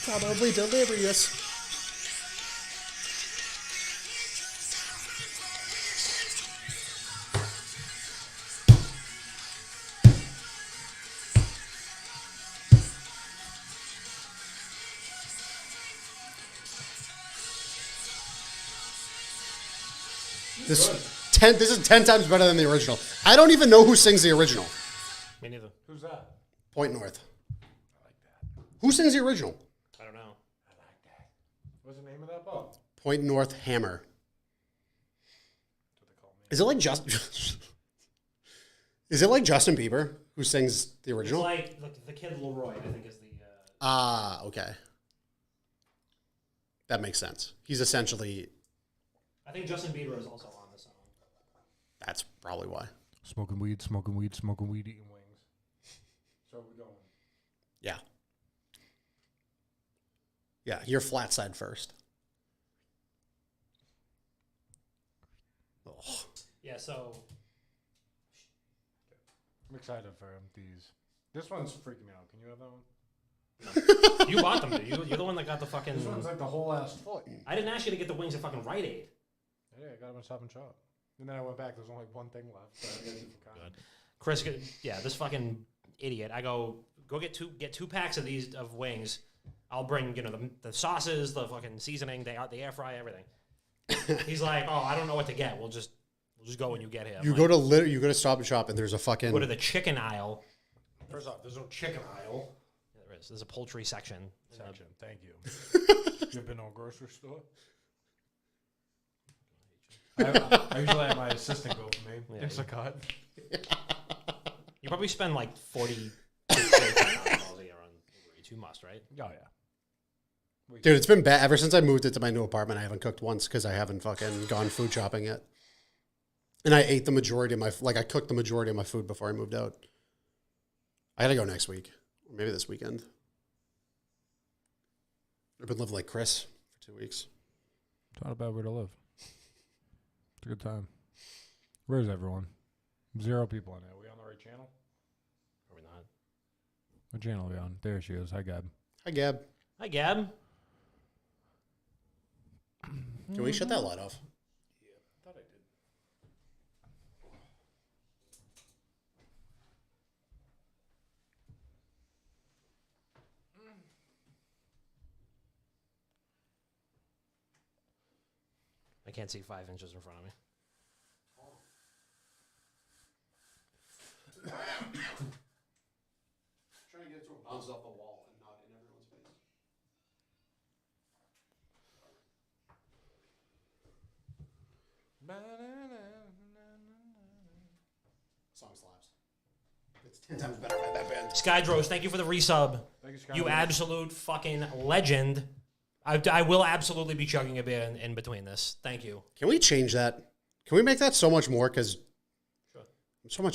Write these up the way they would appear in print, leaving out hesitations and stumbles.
Probably delirious. This is 10 times better than the original. I don't even know who sings the original. Me neither. Who's that? Point North. I like that. Who sings the original? I don't know. I like that. What's the name of that book? Point North Hammer. That's what they call me. Is it like Is it like Justin Bieber who sings the original? It's like the Kid Leroy, I think, is the. Okay. That makes sense. He's essentially. I think Justin Bieber is also on the song. That's probably why. Smoking weed, eating wings. So we're going. Yeah. Yeah, you're flat side first. Oh. Yeah, so. I'm excited for these. This one's freaking me out. Can you have that one? No. You bought them, dude. You're the one that got the fucking. This one's like the whole ass foot. I didn't ask you to get the wings at fucking Rite Aid. Yeah, I got them at Stop and Shop. And then I went back. There's only one thing left. So I got different kind. Chris, yeah, this fucking idiot. I go get two packs of these of wings. I'll bring the sauces, the fucking seasoning, the air fry, everything. He's like, oh, I don't know what to get. We'll just go when you get here. You go to Stop and Shop and there's a fucking. Go to the chicken aisle. First off, there's no chicken aisle. Yeah, there is. There's a poultry section. Thank you. You been to a grocery store? I usually have my assistant go for me. Yeah, Instacart. You probably spend like $40 a year on Uber Eats. You must, right? Oh, yeah. Dude, it's been bad. Ever since I moved into my new apartment, I haven't cooked once because I haven't fucking gone food shopping yet. And I ate the majority of I cooked the majority of my food before I moved out. I gotta go next week. Or maybe this weekend. I've been living like Chris for 2 weeks. It's not a bad way to live. It's a good time. Where's everyone? 0 people in it. Are we on the right channel? Are we not? What channel are we on? There she is. Hi, Gab. Hi, Gab. Hi, Gab. Can we shut that light off? Yeah, I thought I did. I can't see 5 inches in front of me. Trying to get it to bounce off the wall and not in everyone's face. Song slaps. It's 10 times better by that band. Skydros, thank you for the resub. Thank you, Scott. You absolute fucking legend. I will absolutely be chugging a beer in between this. Thank you. Can we change that? Can we make that so much more? Because Sure. I'm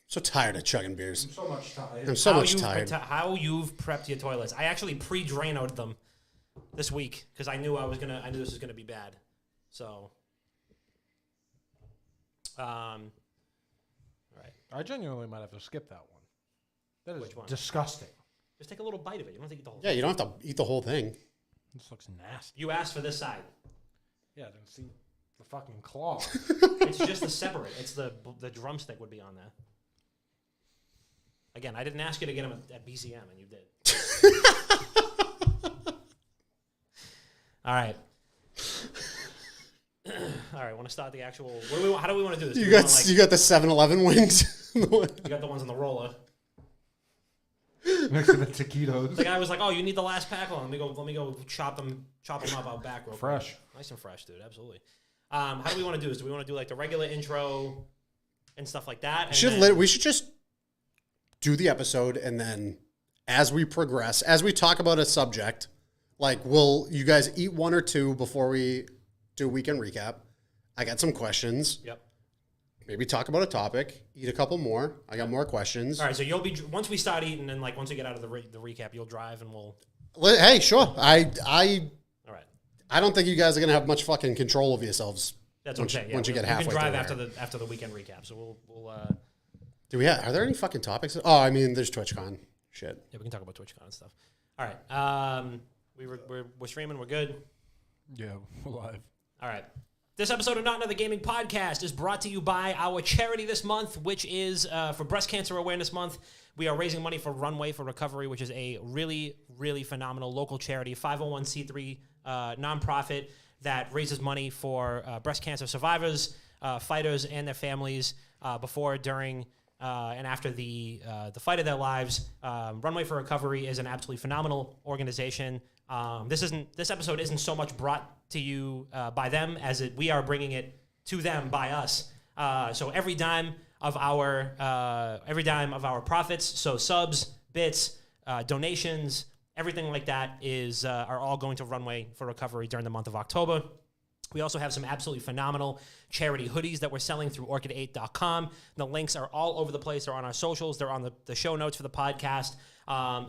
so tired of chugging beers. I'm so much tired. I'm so much tired. How you've prepped your toilets? I actually pre-Dranoed them this week because I knew this was gonna be bad. So, all right. I genuinely might have to skip that one. That is Which one? disgusting. Just take a little bite of it. You don't have to eat the whole Yeah, thing. you don't have to eat the whole thing. This looks nasty. You asked for this side. Yeah, I didn't see the fucking claw. It's just the separate. It's the drumstick would be on there. Again, I didn't ask you to get them at BCM, and you did. All right. All right. Want to start the actual? How do we want to do this? You got the 7-Eleven wings. You got the ones on the roller. Next to the taquitos. The guy was like, "Oh, you need the last pack on. Let me go chop them up out back real Fresh. quick. Nice and fresh, dude. Absolutely." How do we want to do this? Do we want to do like the regular intro and stuff like that? We should just do the episode, and then as we progress, as we talk about a subject, like you guys eat 1 or 2 before we do a weekend recap. I got some questions. Yep. Maybe talk about a topic. Eat a couple more. I got more questions. All right. So you'll be once we start eating, and like once we get out of the recap, you'll drive, and we'll. Hey, sure. All right. I don't think you guys are gonna have much fucking control of yourselves. That's what I'm saying. Yeah, once you get halfway we can drive through after the weekend recap. So we'll. Are there any fucking topics? Oh, I mean, there's TwitchCon shit. Yeah, we can talk about TwitchCon and stuff. All right. We're streaming. We're good. Yeah, we're live. All right. This episode of Not Another Gaming Podcast is brought to you by our charity this month, which is for Breast Cancer Awareness Month. We are raising money for Runway for Recovery, which is a really, really phenomenal local charity, 501c3 nonprofit that raises money for breast cancer survivors, fighters, and their families before, during, and after the fight of their lives. Runway for Recovery is an absolutely phenomenal organization. This episode isn't so much brought to you by them as we are bringing it to them by us. So every dime of our profits, so subs, bits, donations, everything like that are all going to Runway for Recovery during the month of October. We also have some absolutely phenomenal charity hoodies that we're selling through orchid8.com. The links are all over the place. They're on our socials. They're on the show notes for the podcast.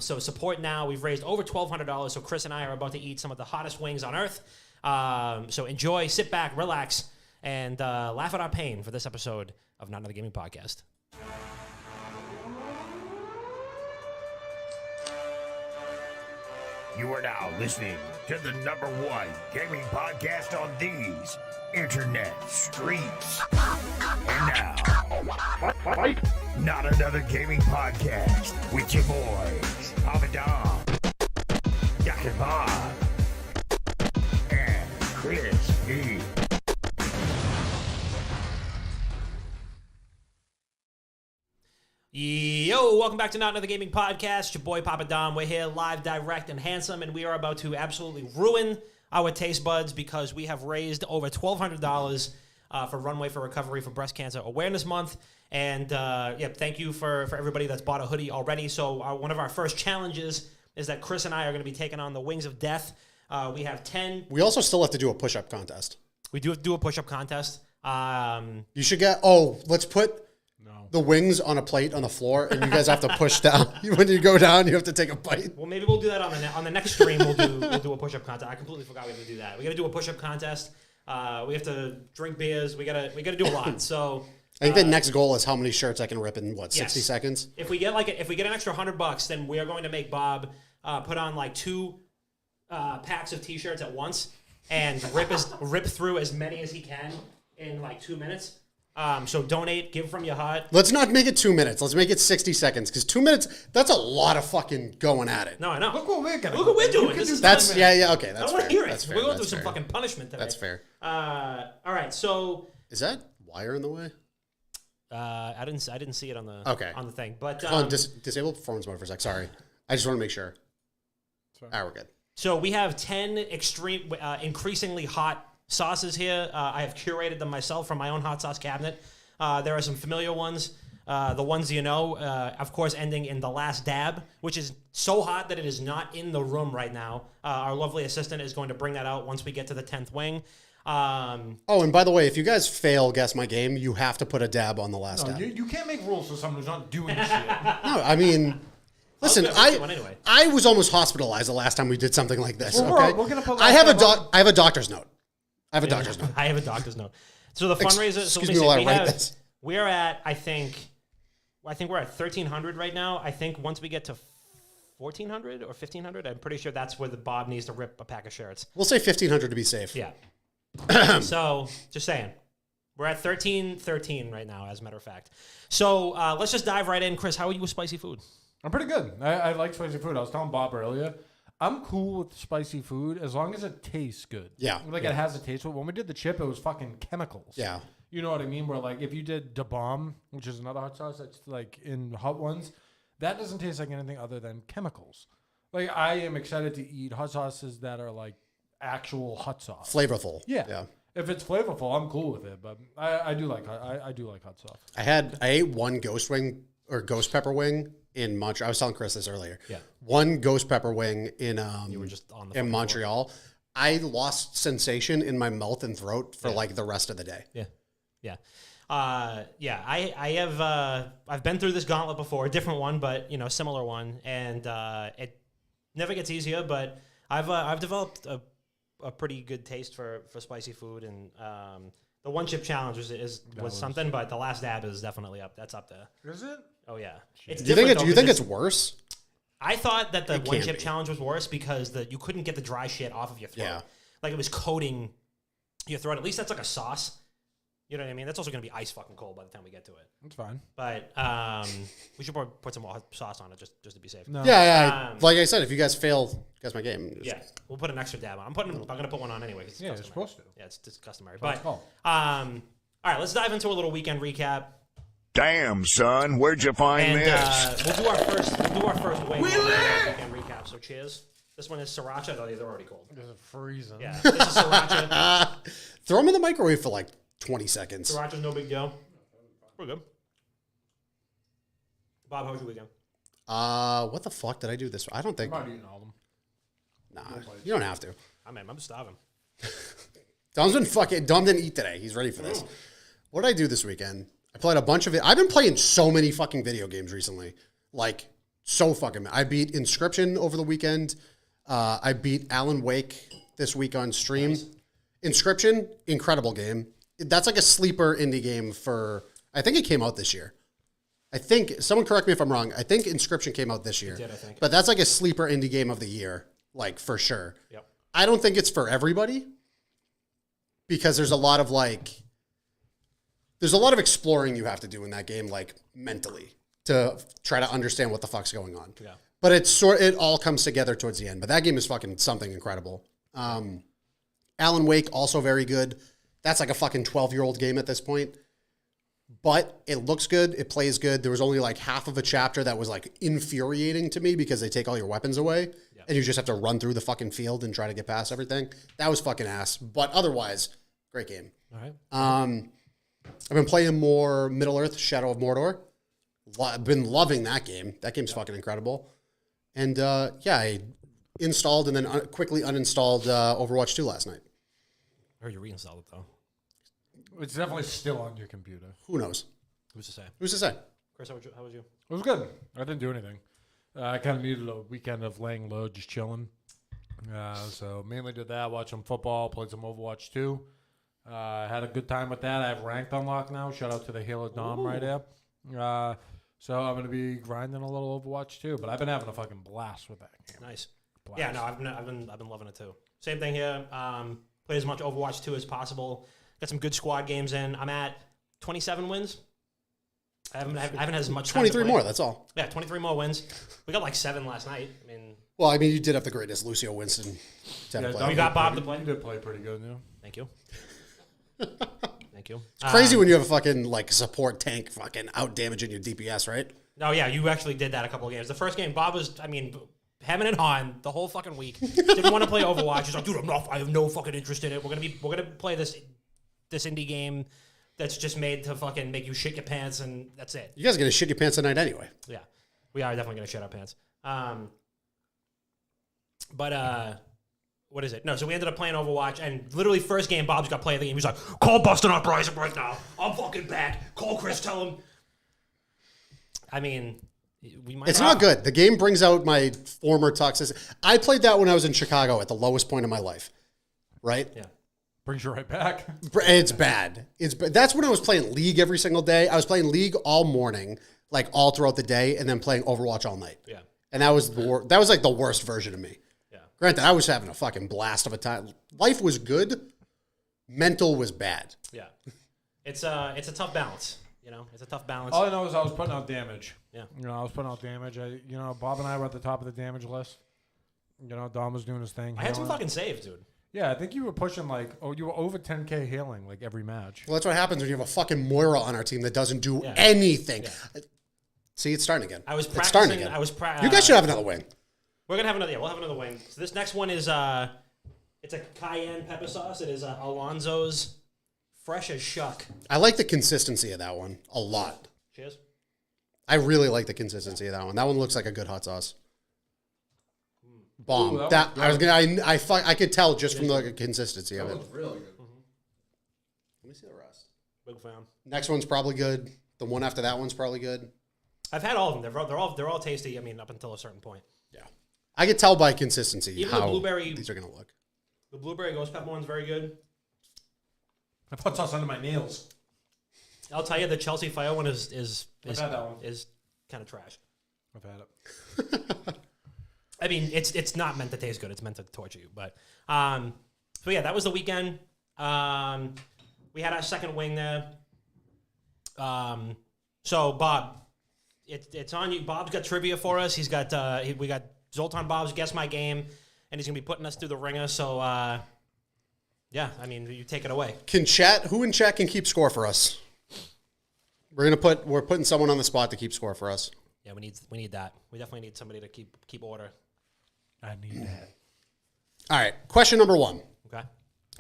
So support now. We've raised over $1,200, so Chris and I are about to eat some of the hottest wings on earth. So enjoy, sit back, relax, and laugh at our pain for this episode of Not Another Gaming Podcast. You are now listening to the #1 gaming podcast on these internet streets. And now, Not Another Gaming Podcast with your boys, Papa Dom, Dr. Bob, and Chris B. Yo, welcome back to Not Another Gaming Podcast. Your boy Papa Dom. We're here live, direct, and handsome, and we are about to absolutely ruin our taste buds because we have raised over $1,200 for Runway for Recovery for Breast Cancer Awareness Month. And thank you for everybody that's bought a hoodie already. So one of our first challenges is that Chris and I are going to be taking on the Wings of Death. We have 10. We also still have to do a push-up contest. We do have to do a push-up contest. You should let's put the wings on a plate on the floor, and you guys have to push down. When you go down, you have to take a bite. Well, maybe we'll do that on the next stream. We'll do a push-up contest. I completely forgot we had to do that. We got to do a push-up contest. We have to drink beers. We gotta do a lot. So I think the next goal is how many shirts I can rip in 60 seconds. If we get an extra $100, then we are going to make Bob put on like 2 packs of T-shirts at once and rip through as many as he can in like 2 minutes. So donate, give from your heart. Let's not make it 2 minutes. Let's make it 60 seconds because 2 minutes, that's a lot of fucking going at it. No, I know. Look what we're gonna. Look what we're doing. Okay. Okay, That's that's I want fair. to hear it. That's fair. We're going through That's some fair. fucking punishment today. That's fair. All right, so Is that wire in the way? I didn't see it on the thing, but Disable performance mode for a sec. Sorry, I just want to make sure. Sorry. All right, we're good. So we have 10 increasingly hot sauces here. I have curated them myself from my own hot sauce cabinet. There are some familiar ones. The ones you know, of course, ending in the last dab, which is so hot that it is not in the room right now. Our lovely assistant is going to bring that out once we get to the 10th wing. And by the way, if you guys fail Guess My Game, you have to put a dab on the last dab. You can't make rules for someone who's not doing shit. No, I mean, listen, Anyway. I was almost hospitalized the last time we did something like this. Well, Okay, we're gonna put I have a last doctor's note. I have a doctor's note. I have a doctor's note. So the fundraiser. Excuse me while I write this. We're at I think we're at 1,300 right now. I think once we get to 1,400 or 1,500, I'm pretty sure that's where the Bob needs to rip a pack of shirts. We'll say 1,500 to be safe. Yeah. So just saying, we're at 1313 right now, as a matter of fact. So let's just dive right in. Chris, how are you with spicy food? I'm pretty good. I like spicy food. I was telling Bob earlier, I'm cool with spicy food as long as it tastes good. Yeah. Like it has a taste. When we did the chip, it was fucking chemicals. Yeah. You know what I mean? Where like if you did Da Bomb, which is another hot sauce that's like in hot ones, that doesn't taste like anything other than chemicals. Like I am excited to eat hot sauces that are like actual hot sauce. Flavorful. Yeah. If it's flavorful, I'm cool with it. But I do like hot sauce. I ate one ghost wing or ghost pepper wing in Montreal. I was telling Chris this earlier. Yeah. One ghost pepper wing in You were just on the in fucking Montreal. I lost sensation in my mouth and throat for like the rest of the day. Yeah. Yeah. I have I've been through this gauntlet before, a different one, but similar one, and it never gets easier. But I've developed a pretty good taste for spicy food, and the one chip challenge was something, but the last dab is definitely up. That's up there. Is it? Oh yeah. It's Do you think different, do you though, think 'cause it's worse? I thought that the It one can't chip be. challenge was worse because you couldn't get the dry shit off of your throat. Yeah. Like it was coating your throat. At least that's like a sauce. You know what I mean? That's also going to be ice fucking cold by the time we get to it. It's fine. But we should probably put some more sauce on it just to be safe. No. Yeah. Like I said, if you guys fail, guess my game. Just- Yeah, we'll put an extra dab on. I'm going to put one on anyway. 'Cause it's Yeah, you're customary. supposed to. Yeah, it's customary. That's But all. all right, let's dive into a little weekend recap. Damn, son, where'd you find And this? we'll do our first wing weekend recap. So cheers. This one is sriracha. Oh, they're already cold. It's freezing. Yeah, this is sriracha. Throw them in the microwave for like 20 seconds. Sriracha's no big deal. We're good. Bob, how was your weekend? What the fuck did I do this? I don't think. I'm not eating all of them. Nah, you don't have to. I'm starving. Dom didn't eat today. He's ready for this. What did I do this weekend? I played a bunch of it. I've been playing so many fucking video games recently. Like, so fucking. I beat Inscription over the weekend. I beat Alan Wake this week on stream. Nice. Inscription, incredible game. That's like a sleeper indie game for. I think it came out this year. I think someone correct me if I'm wrong. I think Inscription came out this year. It did, I think. But that's like a sleeper indie game of the year, like for sure. Yep. I don't think it's for everybody because there's a lot of exploring you have to do in that game, like mentally, to try to understand what the fuck's going on. Yeah. But it all comes together towards the end. But that game is fucking something incredible. Alan Wake, also very good. That's like a fucking 12-year-old game at this point. But it looks good. It plays good. There was only like half of a chapter that was like infuriating to me because they take all your weapons away and you just have to run through the fucking field and try to get past everything. That was fucking ass. But otherwise, great game. All right. I've been playing more Middle-earth, Shadow of Mordor. I've been loving that game. That game's fucking incredible. And I installed and then quickly uninstalled Overwatch 2 last night. I heard you reinstalled it though. It's definitely still on your computer. Who knows? Who's to say? Who's to say? Chris, how was you? It was good. I didn't do anything. I kind of needed a weekend of laying low, just chilling. So mainly did that, watched some football, played some Overwatch 2. Had a good time with that. I have ranked unlocked now. Shout out to the Halo Dom right there. So I'm going to be grinding a little Overwatch 2, but I've been having a fucking blast with that game. Nice. Blast. Yeah, no, I've been loving it too. Same thing here. Played as much Overwatch 2 as possible. Got some good squad games in. I'm at 27 wins. I haven't had as much time 23 to play. more, that's all. Yeah, 23 more wins. We got like 7 last night. I mean, Well, I mean, you did have the greatest Lucio Winston to Yeah, play. We got Bob to play. You did play pretty good, yeah. thank you. Thank you. It's crazy when you have a fucking like support tank fucking out damaging your DPS, right? No, yeah, you actually did that a couple of games. The first game, Bob was, hemming and hawing the whole fucking week. Didn't want to play Overwatch. He's like, dude, I have no fucking interest in it. We're gonna play this indie game that's just made to fucking make you shit your pants, and that's it. You guys are gonna shit your pants tonight anyway. Yeah, we are definitely gonna shit our pants. But what is it? No, so we ended up playing Overwatch, and literally first game, Bob's got play of the game. He's like, call Bustin' Uprising right now. I'm fucking back. Call Chris, tell him. I mean, we might. It's not good. The game brings out my former toxicity. I played that when I was in Chicago at the lowest point of my life, right? Yeah. Brings you right back. It's bad. That's when I was playing League every single day. I was playing League all morning, like all throughout the day, and then playing Overwatch all night. Yeah. And that was like the worst version of me. Yeah. Granted, I was having a fucking blast of a time. Life was good. Mental was bad. Yeah. It's a tough balance. You know, it's a tough balance. All I know is I was putting out damage. Yeah. I was putting out damage. Bob and I were at the top of the damage list. Dom was doing his thing. I had some healing. fucking saves, dude. Yeah, I think you were pushing you were over 10K healing like every match. Well, that's what happens when you have a fucking Moira on our team that doesn't do Yeah. anything. Yeah. See, it's starting again. I was It's starting practicing. again. You guys should have another wing. We're gonna have another. Yeah, we'll have another wing. So this next one is it's a cayenne pepper sauce. It is Alonzo's fresh as shuck. I like the consistency of that one a lot. Cheers. I really like the consistency of that one. That one looks like a good hot sauce. Bomb. Ooh, that that I was gonna. I could tell just from the consistency of it. really good. Let me see the rest. Big fan. Next one's probably good. The one after that one's probably good. I've had all of them. They're all tasty. I mean, up until a certain point. Yeah, I could tell by consistency Even the how blueberry- these are gonna look. The blueberry ghost pepper one's very good. I put sauce under my nails. I'll tell you, the Chelsea Fire one is I've had that one. is kind of trash. I've had it. I mean, it's not meant to taste good. It's meant to torture you. But so yeah, that was the weekend. We had our second wing there. So Bob, it's on you. Bob's got trivia for us. He's got we got Zoltan Bob's Guess My Game, and he's gonna be putting us through the ringer. So yeah, I mean, you take it away. Who in chat can keep score for us? We're putting someone on the spot to keep score for us. Yeah, we need that. We definitely need somebody to keep order. I need that. All right, question number 1. Okay.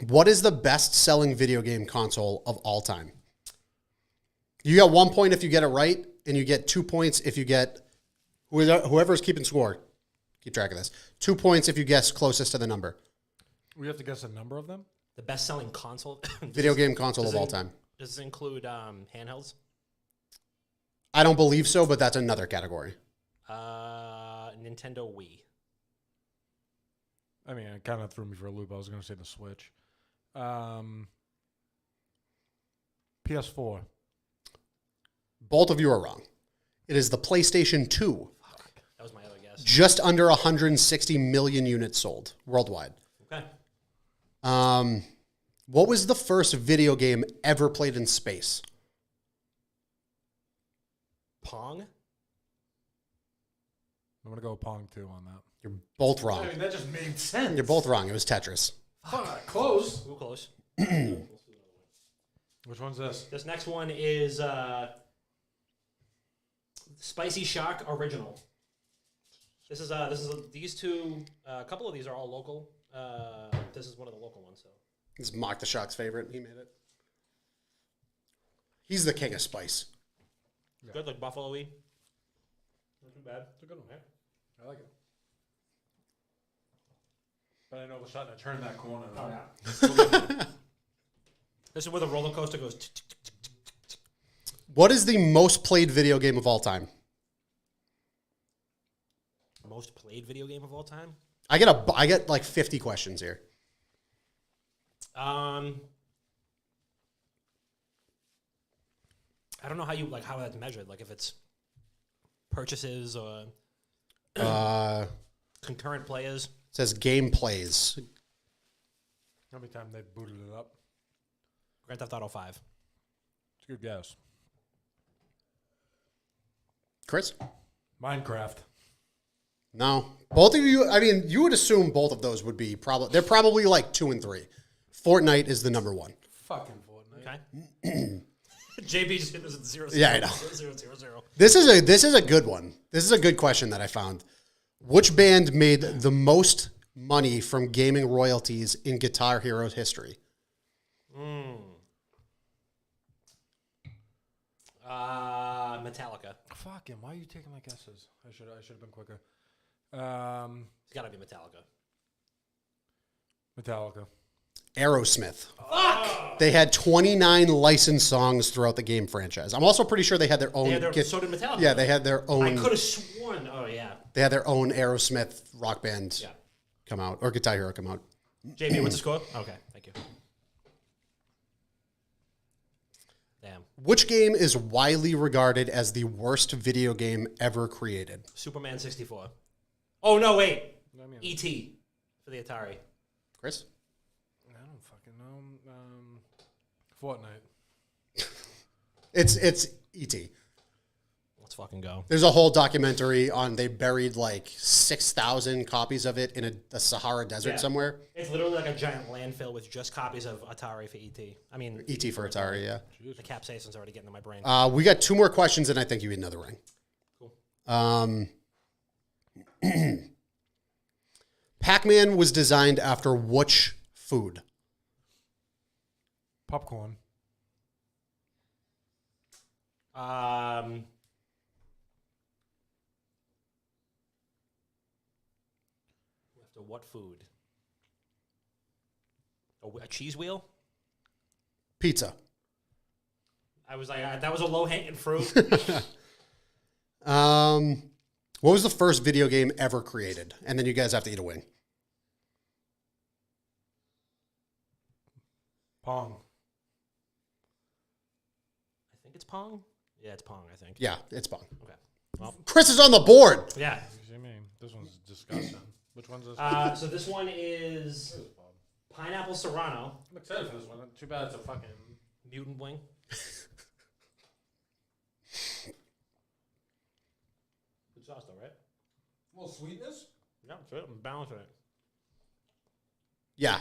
What is the best-selling video game console of all time? You get 1 point if you get it right, and you get 2 points if you get whoever's keeping score. Keep track of this. 2 points if you guess closest to the number. We have to guess a number of them? The best-selling console. Video game console of all time. Does this include handhelds? I don't believe so, but that's another category. Nintendo Wii. I mean, it kind of threw me for a loop. I was going to say the Switch. PS4. Both of you are wrong. It is the PlayStation 2. Fuck. That was my other guess. Just under 160 million units sold worldwide. Okay. What was the first video game ever played in space? Pong? I'm going to go Pong 2 on that. You're both wrong. I mean, that just made sense. You're both wrong. It was Tetris. Close. Ooh, close. Which one's this? This next one is Spicy Shark Original. This is these two. A couple of these are all local. This is one of the local ones. So This is Mock the Shock's favorite. He made it. He's the king of spice. good, like buffalo-y. Not too bad. It's a good one, man. I like it. But I know we're starting to turn that corner. Oh yeah. This is where the roller coaster goes. What is the most played video game of all time? Most played video game of all time. I get like 50 questions here. I don't know how that's measured. Like if it's purchases or concurrent players. It says game plays. How many times they booted it up? Grand Theft Auto 5. It's a good guess. Chris? Minecraft. No. Both of you, I mean, you would assume both of those would be they're probably like 2 and 3. Fortnite is the number 1. Fucking Fortnite. Okay. JB just hit this at 0, Yeah, I know. 0, 0, 0. This is a good one. This is a good question that I found. Which band made the most money from gaming royalties in Guitar Hero's history? Metallica. Fucking, why are you taking my guesses? I should have been quicker. It's got to be Metallica. Metallica. Aerosmith. Fuck! They had 29 licensed songs throughout the game franchise. I'm also pretty sure they had their own. So did Metallica. Yeah, they had their own. I could have sworn. Oh yeah. They had their own Aerosmith rock band Yeah. come out, or Guitar Hero come out. JB, what's the score? Okay, thank you. Damn. Which game is widely regarded as the worst video game ever created? Superman 64. Oh no, wait. I mean, E.T. for the Atari. Chris? I don't fucking know. Fortnite. It's E.T. Let's fucking go. There's a whole documentary on they buried like 6,000 copies of it in a Sahara desert Yeah. somewhere. It's literally like a giant landfill with just copies of Atari for E.T. I mean, E.T. for Atari, yeah. the capsaicin's already getting in my brain. We got 2 more questions, and I think you need another ring. Cool. Pac-Man was designed after which food? Popcorn. After what food? A cheese wheel? Pizza. I was like, that was a low hanging fruit. What was the first video game ever created? And then you guys have to eat a wing. Pong. I think it's Pong. Yeah, it's Pong. I think. Yeah, it's Pong. Okay. Well, Chris is on the board. yeah. You see me? This one's disgusting. Which one's this? So this one is pineapple serrano. I'm excited for this one. Too bad it's a fucking... Mutant wing. Good sauce though, right? A little sweetness? Yeah, that's it. I'm balancing it. Yeah.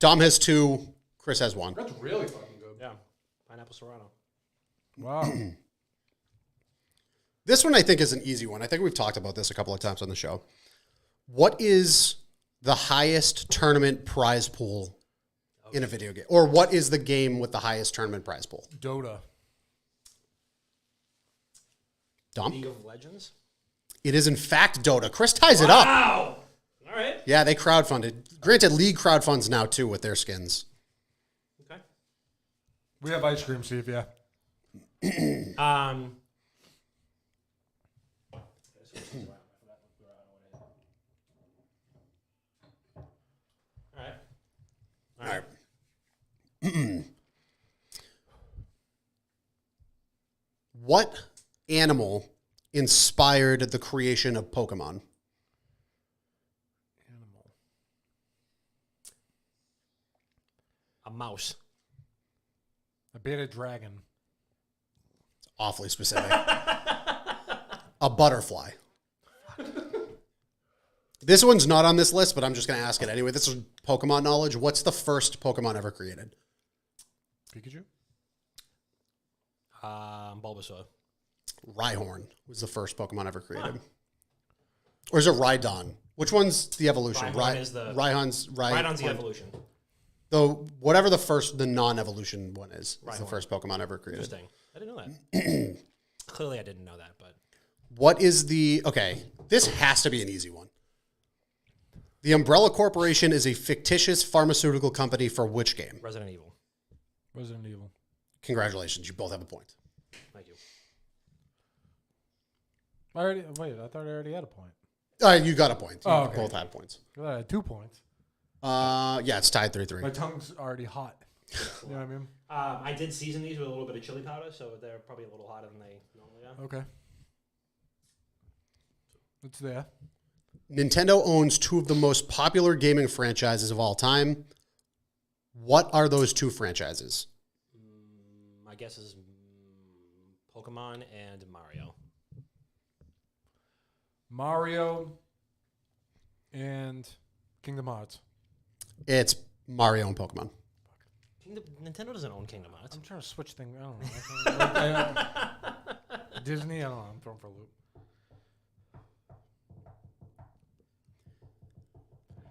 Dom has 2. Chris has 1. That's really fucking good. Yeah, pineapple serrano. Wow. This one I think is an easy one. I think we've talked about this a couple of times on the show. What is the highest tournament prize pool in a video game? Or what is the game with the highest tournament prize pool? Dota. Dom? League of Legends. It is in fact Dota. Chris ties it up. Wow. All right. Yeah, they crowdfunded. Granted, League crowdfunds now too with their skins. Okay. We have ice cream, Steve, yeah. All right. What animal inspired the creation of Pokemon? Animal. A mouse. A beta dragon. Awfully specific. A butterfly. This one's not on this list, but I'm just going to ask it anyway. This is Pokemon knowledge. What's the first Pokemon ever created? Pikachu? Bulbasaur. Rhyhorn was the first Pokemon ever created. Or is it Rhydon? Which one's the evolution? Rhyhorn is the... Rhydon's the evolution. Though whatever the non-evolution one is the Rhyhorn. first Pokemon ever created. Interesting. I didn't know that. Clearly, I didn't know that, but... What is the... Okay, this has to be an easy one. The Umbrella Corporation is a fictitious pharmaceutical company for which game? Resident Evil. Resident Evil. Congratulations, you both have a point. Thank you. I thought I already had a point. You got a point. You Oh, okay. both had points. I thought I had 2 points. Yeah, it's tied 3-3. My tongue's already hot. You know what I mean? I did season these with a little bit of chili powder, so they're probably a little hotter than they normally are. Okay. It's there. Nintendo owns 2 of the most popular gaming franchises of all time. What are those 2 franchises? My guess is Pokemon and Mario. Mario and Kingdom Hearts. It's Mario and Pokemon. Nintendo doesn't own Kingdom Hearts. I'm trying to switch things. I don't know. Disney, I don't know. I'm thrown for a loop.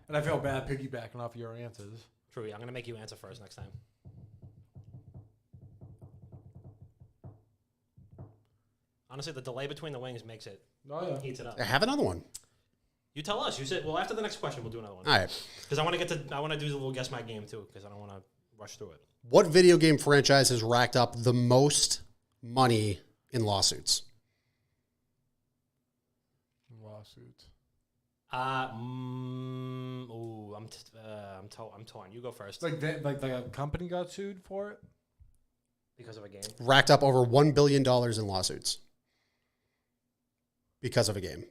And I feel bad piggybacking off your answers. True, I'm going to make you answer first next time. Honestly, the delay between the wings makes it, heats it up. I have another one. You tell us. You said, well, after the next question, we'll do another one. All right. Because I want to do the little guess my game too, because I don't want to rush through it. What video game franchise has racked up the most money in lawsuits? Lawsuits. I'm torn. You go first. Like a company got sued for it? Because of a game. Racked up over $1 billion in lawsuits because of a game.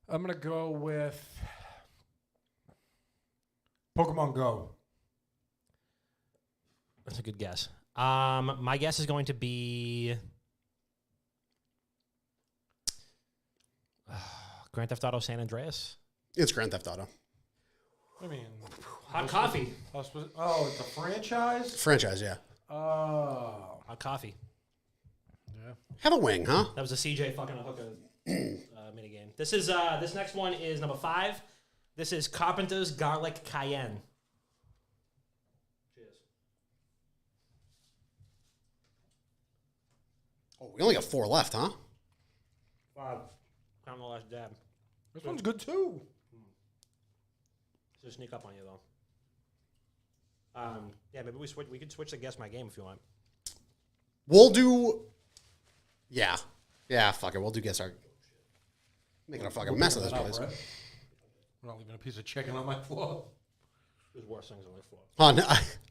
I'm going to go with Pokemon Go. That's a good guess. My guess is going to be Grand Theft Auto San Andreas. It's Grand Theft Auto. I mean, Hot coffee. it's a franchise? Franchise, yeah. Oh. Hot coffee. Yeah. Have a wing, huh? That was a CJ fucking a hooker minigame. This is this next one is number 5. This is Carpenter's Garlic Cayenne. Cheers. Oh, we only got 4 left, huh? 5. Count the last dab. This one's good too. Just sneak up on you though. Yeah, maybe we could switch to guess my game if you want. We'll do... Yeah. Yeah, fuck it. We'll do guess our... Making a fucking mess of this place. Right? We're not leaving a piece of chicken on my floor. There's worse things on the floor. Oh, no,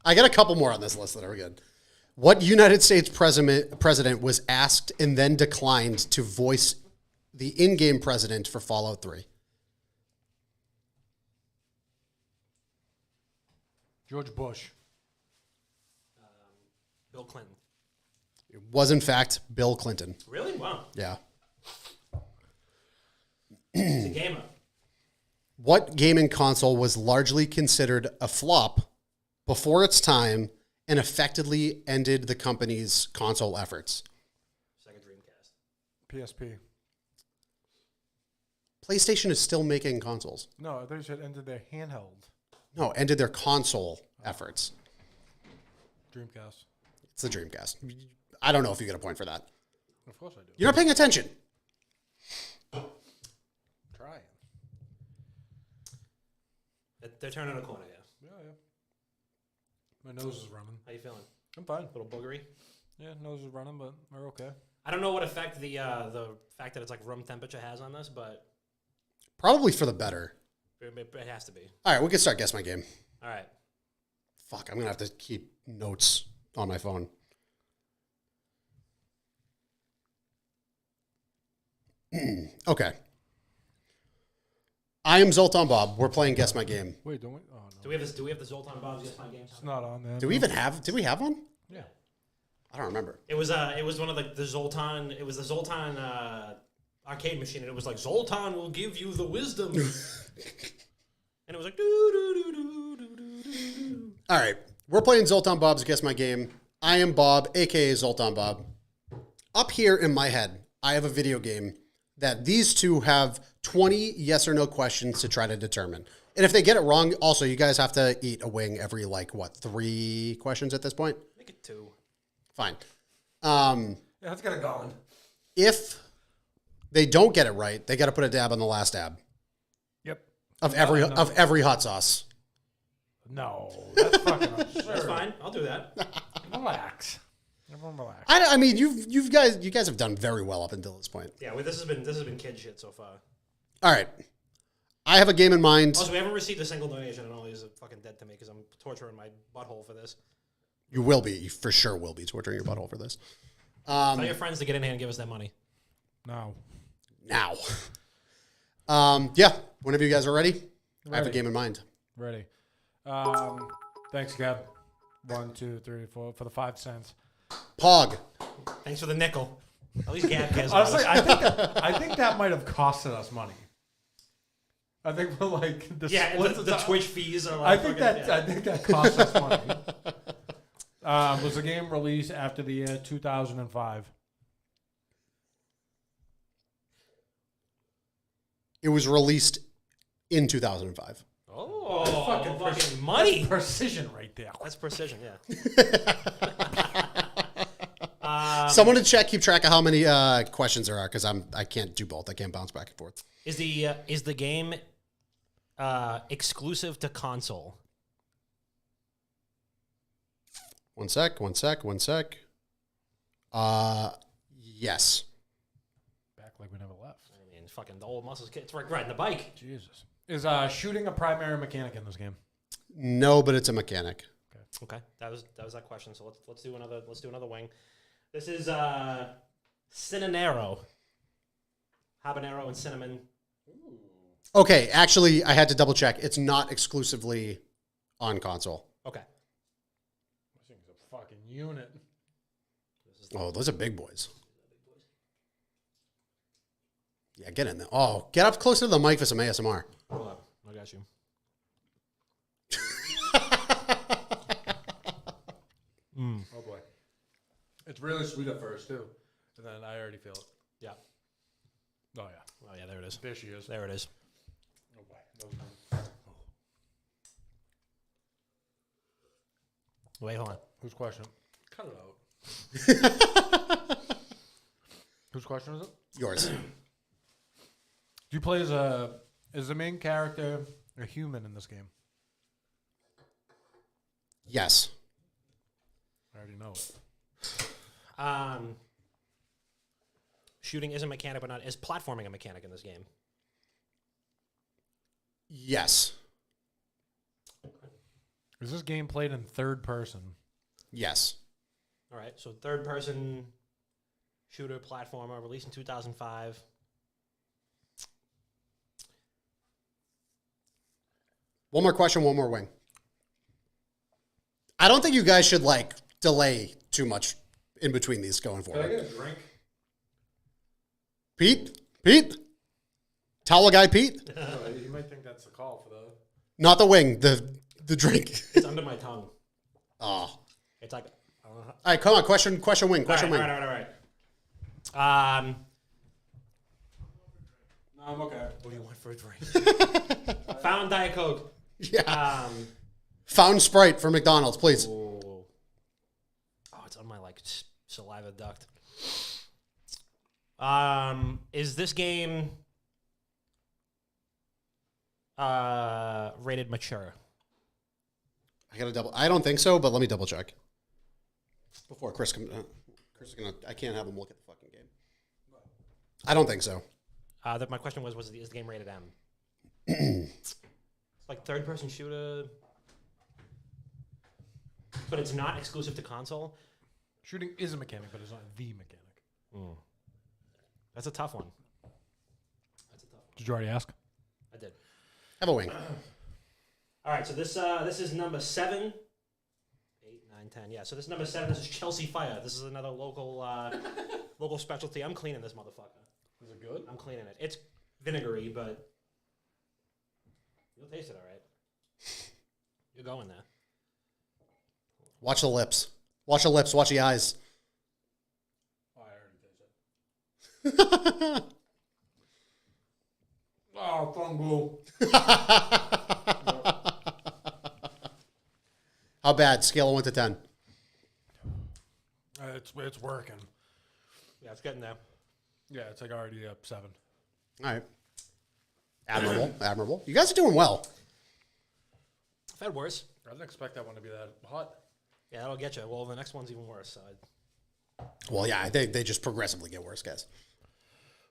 I got a couple more on this list that are good. What United States president was asked and then declined to voice the in-game president for Fallout 3? George Bush. Bill Clinton. It was, in fact, Bill Clinton. Really? Wow. Yeah. He's a gamer. What gaming console was largely considered a flop before its time and effectively ended the company's console efforts? Second Dreamcast. PSP. PlayStation is still making consoles. No, I thought you said ended their handheld. No, ended their console efforts. Dreamcast. It's the Dreamcast. I don't know if you get a point for that. Of course I do. You're not paying attention. Trying. They're turning a corner, yeah. My nose is running. How you feeling? I'm fine. A little boogery? Yeah, nose is running, but we're okay. I don't know what effect the fact that it's like room temperature has on this, but Probably for the better. it has to be. All right, we can start Guess My Game. All right. Fuck, I'm going to have to keep notes on my phone. Okay. I am Zoltan Bob. We're playing Guess My Game. Wait, don't we? Oh, no. Do we have the Zoltan Bob's Guess My Game? It's not on there. Did we have one? Yeah. I don't remember. It was one of the Zoltan. It was the Zoltan arcade machine, and it was like Zoltan will give you the wisdom, and it was like do do do do do do do. All right. We're playing Zoltan Bob's Guess My Game. I am Bob, aka Zoltan Bob. Up here in my head, I have a video game that these two have 20 yes or no questions to try to determine. And if they get it wrong, also, you guys have to eat a wing every, 3 questions at this point? Make it 2. Fine. Yeah, let's get it going. If they don't get it right, they got to put a dab on the last dab Yep. of every hot sauce. No, that's fucking absurd. That's fine. I'll do that. Relax. Everyone relax. I mean, you guys have done very well up until this point. Yeah, this has been kid shit so far. All right. I have a game in mind. Also, we haven't received a single donation, and all these are fucking dead to me because I'm torturing my butthole for this. You will be. You for sure will be torturing your butthole for this. Tell your friends to get in here and give us that money. No. Now. Yeah. Whenever you guys are ready, I have a Ready. game in mind. Ready. Thanks, Gab. 1, 2, 3, 4 for the 5 cents. Pog. Thanks for the nickel. At least Gab cares about Honestly, us. I think that might have costed us money. I think for the Yeah, split the Twitch fees are I like. think fucking- that I think that cost us money. Was the game released after the year 2005? It was released in 2005. Oh, fucking fucking money. Precision right there. That's precision, yeah. Someone to keep track of how many questions there are because I can't do both. I can't bounce back and forth. Is the game exclusive to console? One sec. Yes. Back like we never left. I mean, fucking the old muscles. It's like riding a bike. Jesus. Is shooting a primary mechanic in this game? No, but it's a mechanic. Okay, that was that question. So let's do another wing. This is Cinnamero, habanero and cinnamon. Okay, actually, I had to double check. It's not exclusively on console. Okay, This thing's a fucking unit. Oh, those are big boys. Yeah, get in there. Oh, get up closer to the mic for some ASMR. hold on, I got you. Oh boy. It's really sweet at first too. And then I already feel it. Yeah. Oh yeah. Oh yeah, there it is. There she is. There it is. Oh boy. Those ones. Wait, hold on. Whose question? Cut it out. Whose question is it? Yours. Do you play as is the main character a human in this game? Yes. I already know it. Shooting is a mechanic, but not is platforming a mechanic in this game. Yes. Is this game played in third person? Yes. All right, so third person shooter platformer released in 2005. One more question, one more wing. I don't think you guys should like delay too much in between these going Can I forward. get a drink? Pete? Towel guy Pete? You might think that's the call for the... Not the wing, the drink. It's under my tongue. Oh. It's like... All right, come on. Question wing. Question wing. All right. No, I'm okay. What do you want for a drink? Fountain Diet Coke. Yeah. Fountain Sprite for McDonald's, please. Oh, it's on my like saliva duct. Is this game rated mature? I gotta double. I don't think so, but let me double check before Chris comes. Chris is gonna. I can't have him look at the fucking game. I don't think so. My question was is the game rated M? It's like third-person shooter, but it's not exclusive to console. Shooting is a mechanic, but it's not the mechanic. That's a tough one. Did you already ask? I did. Have a wing. All right, so this is number 7, 8, 9, 10. Yeah, so this is number 7. This is Chelsea Fire. This is another local local specialty. I'm cleaning this motherfucker. Is it good? I'm cleaning it. It's vinegary, but you'll taste it all right. You're going there. Watch the lips. Watch the lips. Watch the eyes. Oh, I already tasted it. Oh, fungal. How bad? Scale of 1 to 10. It's working. Yeah, it's getting there. Yeah, it's like already up 7. All right. Admirable. You guys are doing well. I've had worse. I didn't expect that one to be that hot. Yeah, that'll get you. Well, the next one's even worse. So Well, yeah, they just progressively get worse, guys.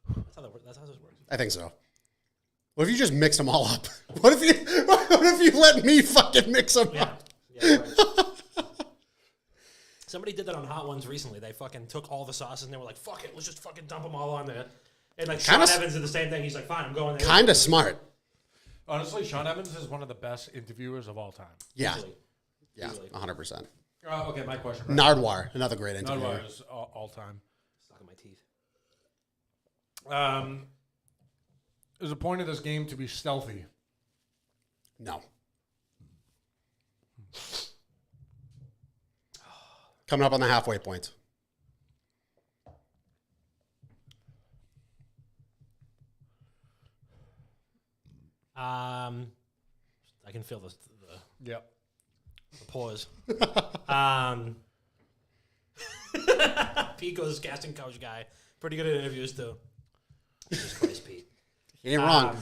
that's how this works. I think so. What if you just mix them all up? What if you let me fucking mix them up? Yeah, right. Somebody did that on Hot Ones recently. They fucking took all the sauces and they were like, fuck it, let's just fucking dump them all on there. And like Kinda Sean Evans did the same thing. He's like, fine, I'm going there. Kind of smart. Honestly, Sean Evans is one of the best interviewers of all time. Yeah. Easily. Yeah, Easily. 100%. Okay, my question. Right? Nardwar, another great interview. Nardwar is all time. Stuck in my teeth. Is the point of this game to be stealthy? No. Coming up on the halfway point. I can feel the Yep. pause. Pico's casting couch guy. Pretty good at interviews, too. Jesus Christ, Pete. You ain't wrong.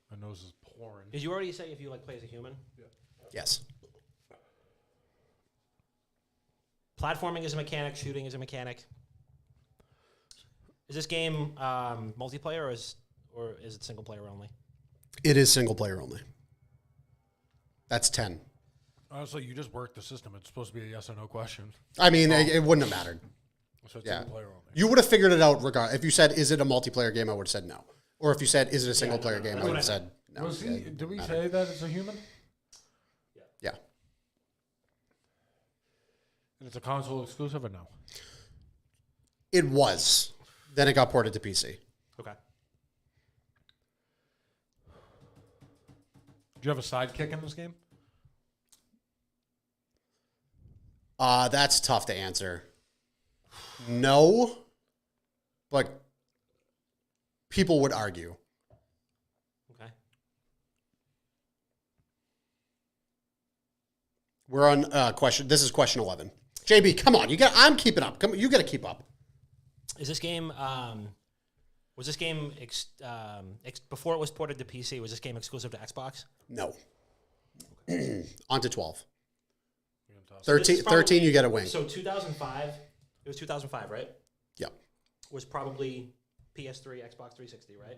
My nose is pouring. Did you already say if you like play as a human? Yes. Platforming is a mechanic. Shooting is a mechanic. Is this game multiplayer or is it single player only? It is single player only. That's 10. Honestly, you just worked the system. It's supposed to be a yes or no question. I mean, it wouldn't have mattered. So it's Yeah. single player only. You would have figured it out regardless. If you said, is it a multiplayer game, I would have said no. Or if you said, is it a single player game, I would have said no. Was Yeah, he, it did we wouldn't say that it's a human? Yeah. And it's a console exclusive or no? It was. Then it got ported to PC. Okay. Do you have a sidekick in this game? That's tough to answer. No, but people would argue. Okay. We're on question. This is question 11. JB, come on. I'm keeping up. You got to keep up. Is this game? Was this game before it was ported to PC? Was this game exclusive to Xbox? No. On to 12. So this is 13, you get a wing. So 2005. It was 2005, right? Yep. Was probably PS3, Xbox 360, right?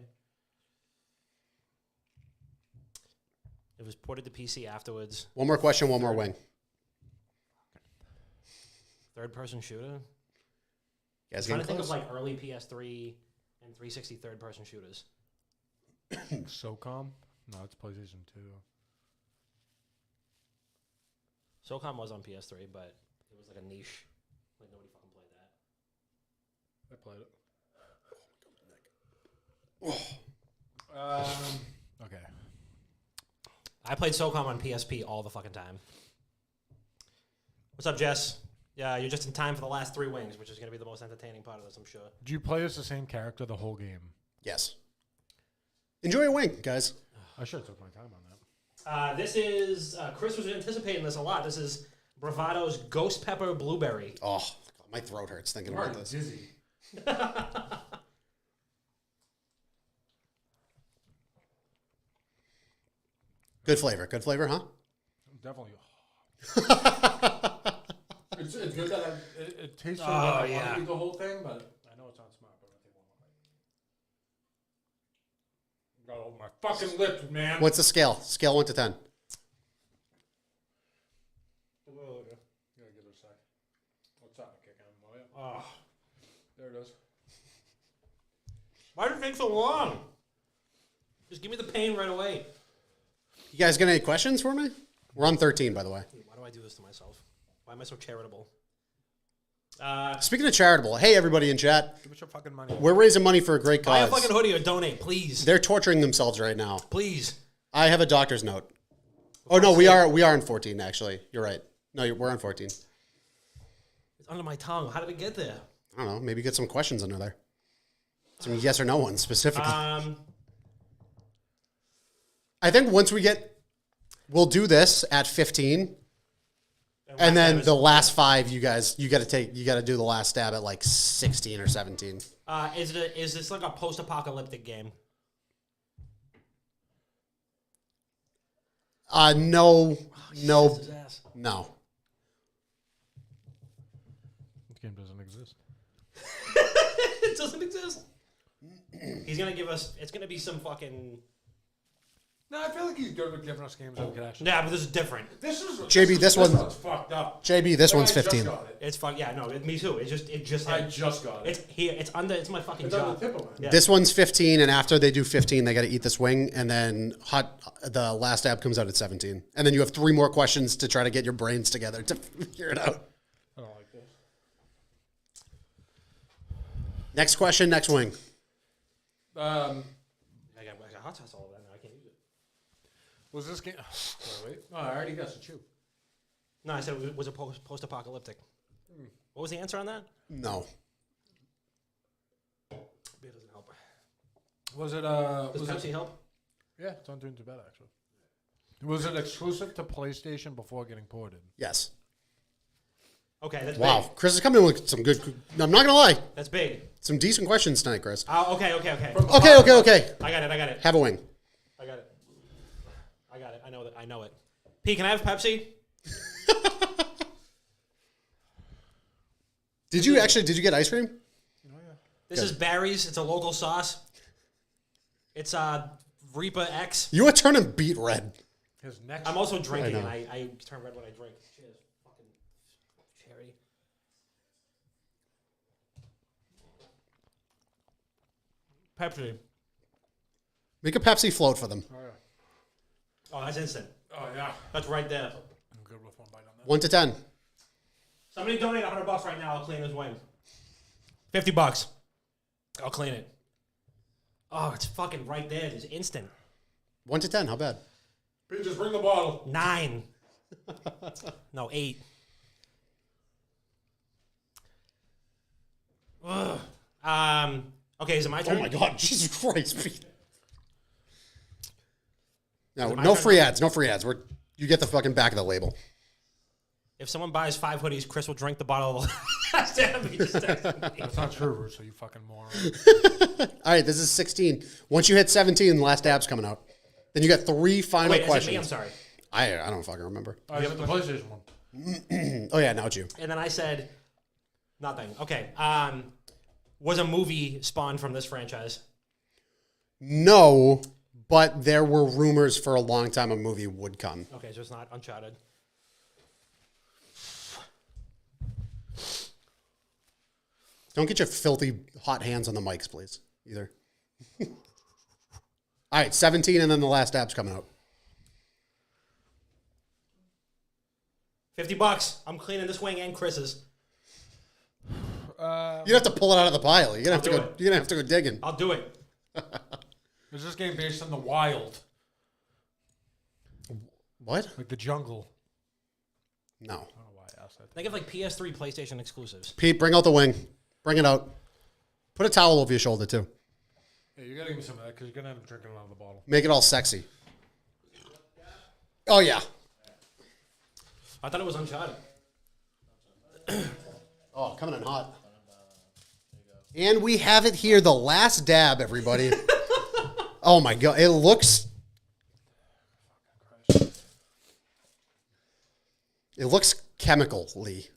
It was ported to PC afterwards. One more question, one more wing. Third-person shooter. You guys I'm trying getting to think close? of like early PS3 and 360 third-person shooters. SOCOM? No, it's PlayStation 2. SOCOM was on PS3, but it was like a niche. Like nobody fucking played that. I played it. Okay. I played SOCOM on PSP all the fucking time. What's up, Jess? Yeah, you're just in time for the last 3 wings, which is going to be the most entertaining part of this, I'm sure. Do you play as the same character the whole game? Yes. Enjoy a wing, guys. I should have took my time on that. This is, Chris was anticipating this a lot. This is Bravado's Ghost Pepper Blueberry. Oh, my throat hurts thinking about this. Dizzy. Good flavor, huh? Definitely. it's good that it tastes like Oh, I want yeah. to eat the whole thing, but I know it's not smart, but I think one more bite. Got all my fucking lips, man. What's the scale? Scale 1 to 10. Gotta give it a sec. What's that? Kick in, will you? Oh. There it is. Why did it take so long? Just give me the pain right away. You guys got any questions for me? We're on 13, by the way. Why do I do this to myself? Why am I so charitable? Speaking of charitable, hey, everybody in chat. Give us your fucking money. We're raising money for a great Buy a cause. fucking hoodie or donate, please. They're torturing themselves right now. Please. I have a doctor's note. Oh, no, we are on 14, actually. You're right. No, we're on 14. It's under my tongue. How did it get there? I don't know. Maybe get some questions under there. Some yes or no ones specifically. I think once we'll do this at 15, and then the last 5, you got to do the last stab at like 16 or 17. Is this like a post-apocalyptic game? No. His ass. No. This game doesn't exist. It doesn't exist. He's gonna give us. It's gonna be some fucking. No, I feel like he's good with giving us games that we can actually. Yeah, but this is different. JB, this one's fucked up. JB, this Like, one's I just 15. got it. It's fuck. Yeah, no, me too. It just I hit. just got it. It's here. It's under. It's my fucking It's on jaw. the tip of mine. Yeah. This one's 15, and after they do 15, they got to eat this wing, and then the last stab comes out at 17. And then you have 3 more questions to try to get your brains together to figure it out. I don't like this. Next question, next wing. I got hot sauce all over that now. I can't use it. Was this game? Wait. Oh, I already guessed it's you. No, I said it was a post-apocalyptic. What was the answer on that? No. Beer doesn't help. Was it? Does Was Pepsi it? help? Yeah, it's not doing too bad actually. Was it exclusive to PlayStation before getting ported? Yes. Okay, that's Wow. big. Chris Chris is coming in with some good. I'm not going to lie. That's big. Some decent questions tonight, Chris. Okay. Okay. I got it. Have a wing. I got it. I know it. P, can I have Pepsi? Did you get ice cream? This is Barry's. It's a local sauce. It's Reaper X. You are turning beet red. His next. I'm also drinking, I and know. I turn red when I drink. Cheers. Fucking charity. Pepsi. Make a Pepsi float for them. Oh yeah. Oh, that's instant. Oh yeah. That's right there. I'm good with one bite on that. 1 to 10. Somebody donate $100 right now. I'll clean his wing. $50. I'll clean it. Oh, it's fucking right there. It's instant. 1 to 10. How bad? Pete, just bring the bottle. 9. No, 8. Ugh. Okay, is it my turn? Oh my God, Jesus Christ, Pete. No, Is it my no turn? free ads. No free ads. You get the fucking back of the label. If someone buys 5 hoodies, Chris will drink the bottle of last time he just texted me. That's not true, Russo. You fucking moron. All right, this is 16. Once you hit 17, the last dab's coming out. Then you got 3 final Wait, is it questions. me? I'm sorry. I don't fucking remember. Oh, is it the PlayStation one? Oh yeah, now it's you. And then I said nothing. Okay. Was a movie spawned from this franchise? No, but there were rumors for a long time a movie would come. Okay, so it's not Uncharted. Don't get your filthy hot hands on the mics, please. either. All right, 17, and then the last dab's coming out. $50. I'm cleaning this wing and Chris's. You have to pull it out of the pile. You're gonna have to go. You're gonna have to go digging. I'll do it. Is this game based on the wild? What? Like the jungle? No. I don't know why I asked that. Think of like PS3, PlayStation exclusives. Pete, bring out the wing. Bring it out. Put a towel over your shoulder too. Hey, you gotta give me some of that because you're gonna end up drinking it out of the bottle. Make it all sexy. Oh yeah. I thought it was Uncharted. Oh, coming in hot. And we have it here, the last dab, everybody. Oh my god, it looks. It looks chemically.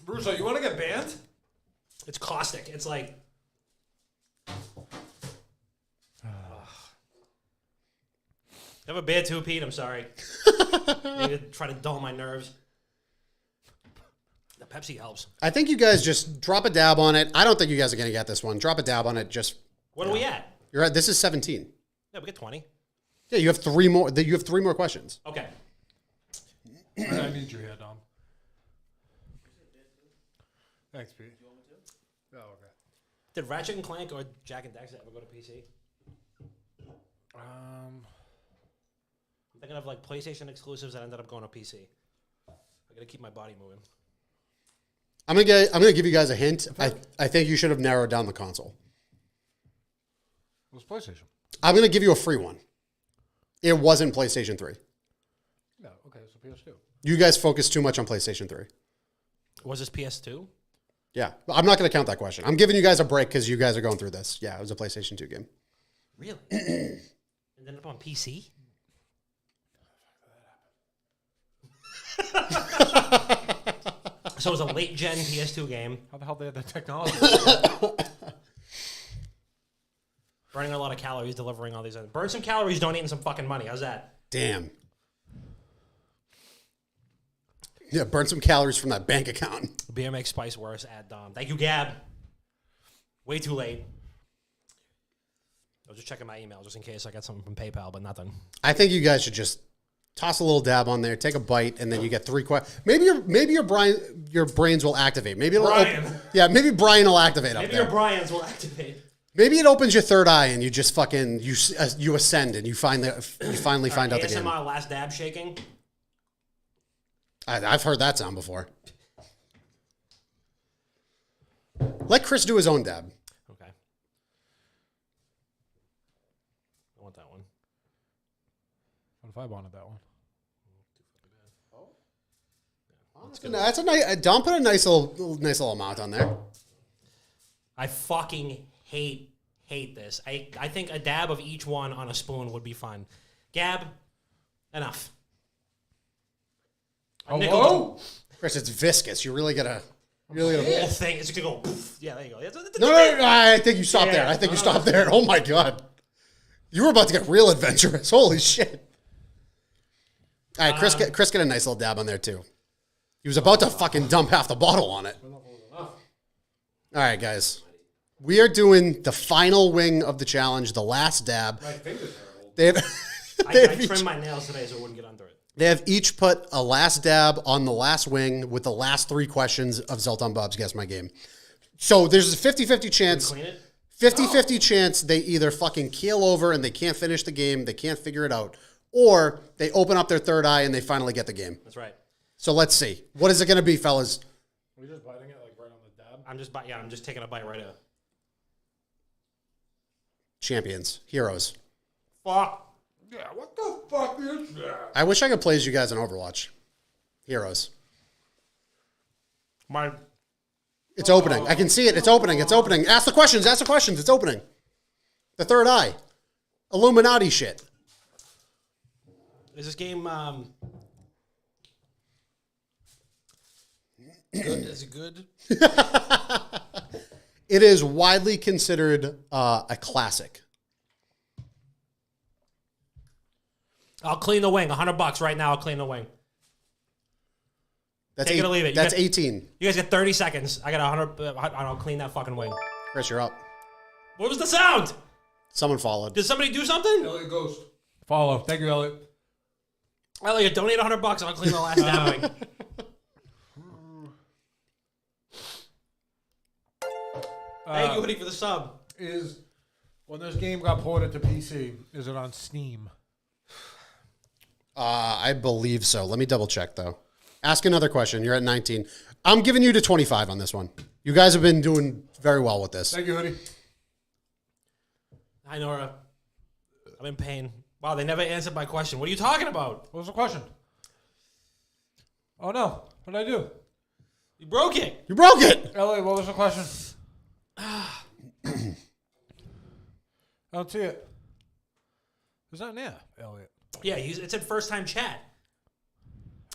Russo, you want to get banned? It's caustic. It's like. You have a beer too, Pete? I'm sorry. Need to try to dull my nerves. The Pepsi helps. I think you guys just drop a dab on it. I don't think you guys are going to get this one. Drop a dab on it. Just. What are we at? You're at. This is 17. Yeah, we get 20. Yeah, you have 3 more. You have 3 more questions. Okay. I need your head, Dom. Thanks, Pete. Oh, okay. Did Ratchet and Clank or Jack and Daxter ever go to PC? I'm thinking of like PlayStation exclusives that ended up going to PC. I gotta keep my body moving. I'm gonna give you guys a hint. I think you should have narrowed down the console. It was PlayStation. I'm gonna give you a free one. It wasn't PlayStation 3. Yeah, okay, so PS2. You guys focus too much on PlayStation 3. Was this PS2? Yeah, I'm not gonna count that question. I'm giving you guys a break because you guys are going through this. Yeah, it was a PlayStation 2 game. Really? And then up on PC? So it was a late gen PS2 game. How the hell they had the technology? Burning a lot of calories, delivering all these. Burn some calories, donating some fucking money. How's that? Damn. Yeah, burn some calories from that bank account. Beer makes spice worse. Add Dom. Thank you, Gab. Way too late. I was just checking my email just in case I got something from PayPal, but nothing. I think you guys should just toss a little dab on there, take a bite, and then you get 3 questions. Maybe your brains will activate. Maybe it'll maybe Brian will activate up there. Maybe your Brian's will activate. Maybe it opens your third eye and you just fucking you ascend and you finally find out the game. ASMR last dab shaking. I've heard that sound before. Let Chris do his own dab. Okay. I want that one. What if I wanted that one? That's a nice. Don put a nice little amount on there. I fucking hate this. I think a dab of each one on a spoon would be fun. Gab, enough. Hello? Chris, it's viscous. You really gotta. The whole thing is gonna go. Poof. Yeah, there you go. No, I think you stopped there. I think you stopped there. Oh my god, you were about to get real adventurous. Holy shit! All right, Chris, get a nice little dab on there too. He was about to fucking dump half the bottle on it. All right, guys. We are doing the final wing of the challenge, the last dab. My fingers are old. I trimmed my nails today so it wouldn't get under it. They have each put a last dab on the last wing with the last 3 questions of Zoltan Bob's Guess My Game. So there's a 50-50 chance. 50-50 chance they either fucking keel over and they can't finish the game, they can't figure it out, or they open up their third eye and they finally get the game. That's right. So let's see. What is it going to be, fellas? Are we just biting it like right on the dab? I'm just taking a bite right out. Champions. Heroes. Fuck. Yeah, what the fuck is that? I wish I could play as you guys in Overwatch. Heroes. It's opening. I can see it. It's opening. It's opening. Ask the questions. Ask the questions. It's opening. The third eye. Illuminati shit. Is this game good? Is it good? It is widely considered a classic. I'll clean the wing. $100 right now. I'll clean the wing. That's Take it or leave it. That's 18. You guys get 30 seconds. I got 100. I'll clean that fucking wing. Chris, you're up. What was the sound? Someone followed. Did somebody do something? Elliot Ghost. Follow. Thank you, Elliot. Elliot, donate $100. I'll clean the last stab wing. Thank you, Hoodie, for the sub. Is when this game got ported to PC, is it on Steam? I believe so. Let me double check, though. Ask another question. You're at 19. I'm giving you to 25 on this one. You guys have been doing very well with this. Thank you, Hoodie. Hi, Nora. I'm in pain. Wow, they never answered my question. What are you talking about? What was the question? Oh, no. What did I do? You broke it. You broke it. Elliot, what was the question? I don't see it. Is that there, Elliot? Yeah, it said first time chat.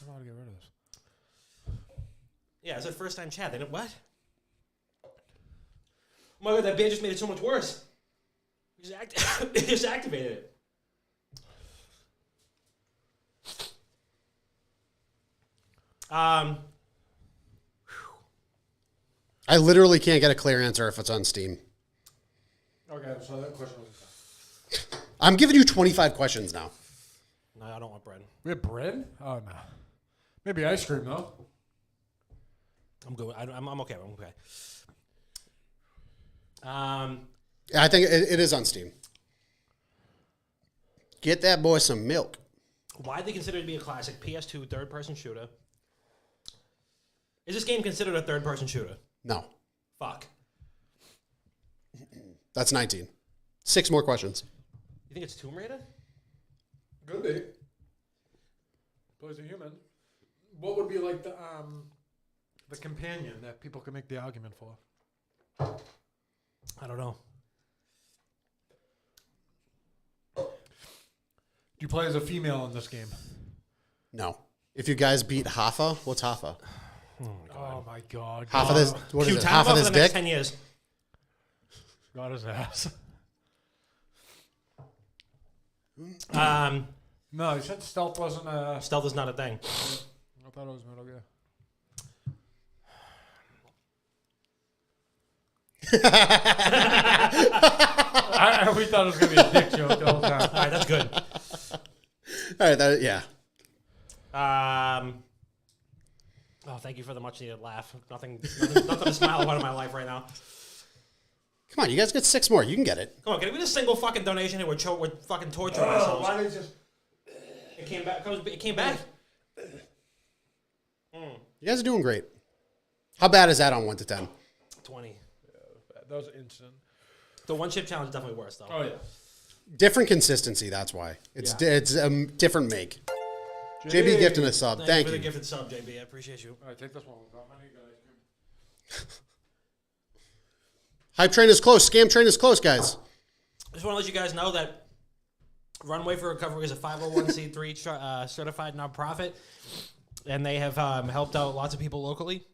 I don't know how to get rid of this. Yeah, it said first time chat. They didn't what? Oh my god, that band just made it so much worse. They just activated it. I literally can't get a clear answer if it's on Steam. Okay, so that question was I'm giving you 25 questions now. No, I don't want bread. We have bread? Oh, no. Maybe ice cream, though. I'm good. I'm okay. I'm okay. I think it is on Steam. Get that boy some milk. Why are they considered to be a classic PS2 third-person shooter? Is this game considered a third-person shooter? No. Fuck. That's 19. 6 more questions. You think it's Tomb Raider? Could be. Plays a human. What would be like the companion that people can make the argument for? I don't know. Do you play as a female in this game? No. If you guys beat Hoffa, what's Hoffa? Oh my god. Half of this, what is it? Half of for this the next dick? 10 years. Got his ass. No, he said stealth wasn't a... Stealth is not a thing. I thought it was Metal Gear. We thought it was going to be a dick joke the whole time. All right, that's good. All right, yeah. Oh, thank you for the much needed laugh. Nothing to smile about in my life right now. Come on, you guys get 6 more. You can get it. Come on, can we get a single fucking donation here? We're fucking torturing ourselves. Why did it just... It came back. It came back. You guys are doing great. How bad is that on 1 to 10? 20. That was instant. The one chip challenge is definitely worse though. Oh, yeah. Different consistency, that's why. It's a different make. JB gifting a sub. Thank you. For you. the gifted sub, JB. I appreciate you. All right, take this one. I need ice cream. Hype train is close. Scam train is close, guys. Just want to let you guys know that Runway for Recovery is a 501c3 certified nonprofit, and they have helped out lots of people locally,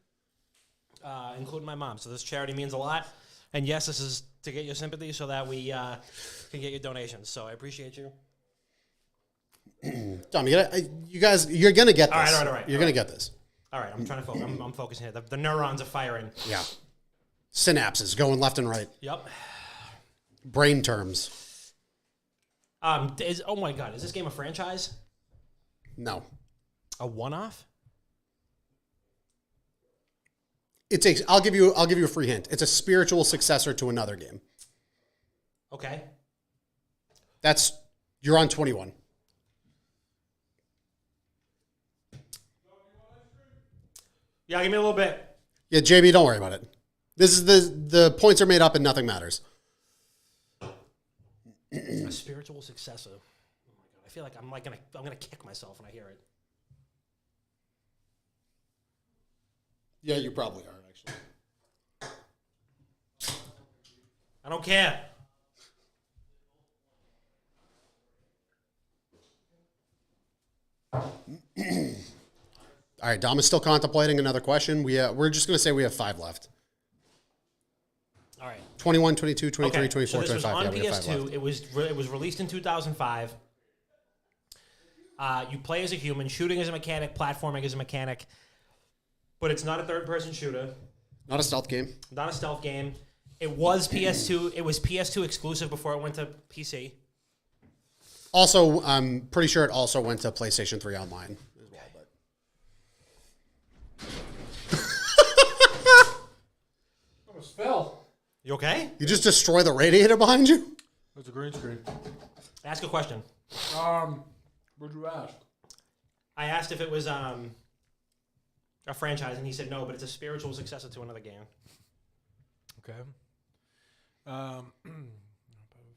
including my mom. So this charity means a lot. And yes, this is to get your sympathy so that we can get your donations. So I appreciate you. Tom, you guys, you're going to get this. All right. You're going to get this. All right, I'm trying to focus. I'm focusing here. The neurons are firing. Yeah. Synapses going left and right. Yep. Brain terms. Oh my God, is this game a franchise? No. A one-off? I'll give you a free hint. It's a spiritual successor to another game. Okay. You're on 21. Yeah, give me a little bit. Yeah, JB, don't worry about it. This is the points are made up and nothing matters. A spiritual successor. Oh my God, I feel like I'm gonna kick myself when I hear it. Yeah, you probably are, actually. I don't care. All right, Dom is still contemplating another question. We're just going to say we have 5 left. All right. 21, 22, 23, Okay, 24, so this was 25. on Yeah, we have 5 PS2. left. It was released in 2005. You play as a human, shooting as a mechanic, platforming as a mechanic, but it's not a third-person shooter. Not a stealth game. Not a stealth game. It was PS2. It was PS2 exclusive before it went to PC. Also, I'm pretty sure it also went to PlayStation 3 Online as well. But Almost fell. You okay? you just destroy the radiator behind you? That's a green screen. Ask a question. What'd you ask? I asked if it was a franchise, and he said no, but it's a spiritual successor to another game. Okay.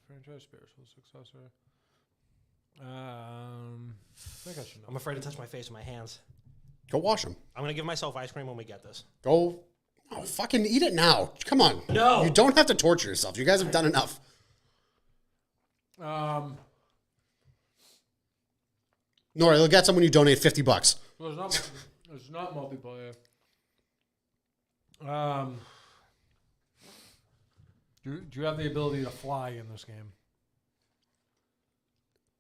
Franchise spiritual successor. I think I should know. I'm afraid to touch my face with my hands. Go wash them. I'm gonna give myself ice cream when we get this. Go. Oh, fucking eat it now. Come on. No. You don't have to torture yourself. You guys have done enough. Nora, you'll get some when you donate $50. Well, it's not multiplayer. Do you have the ability to fly in this game?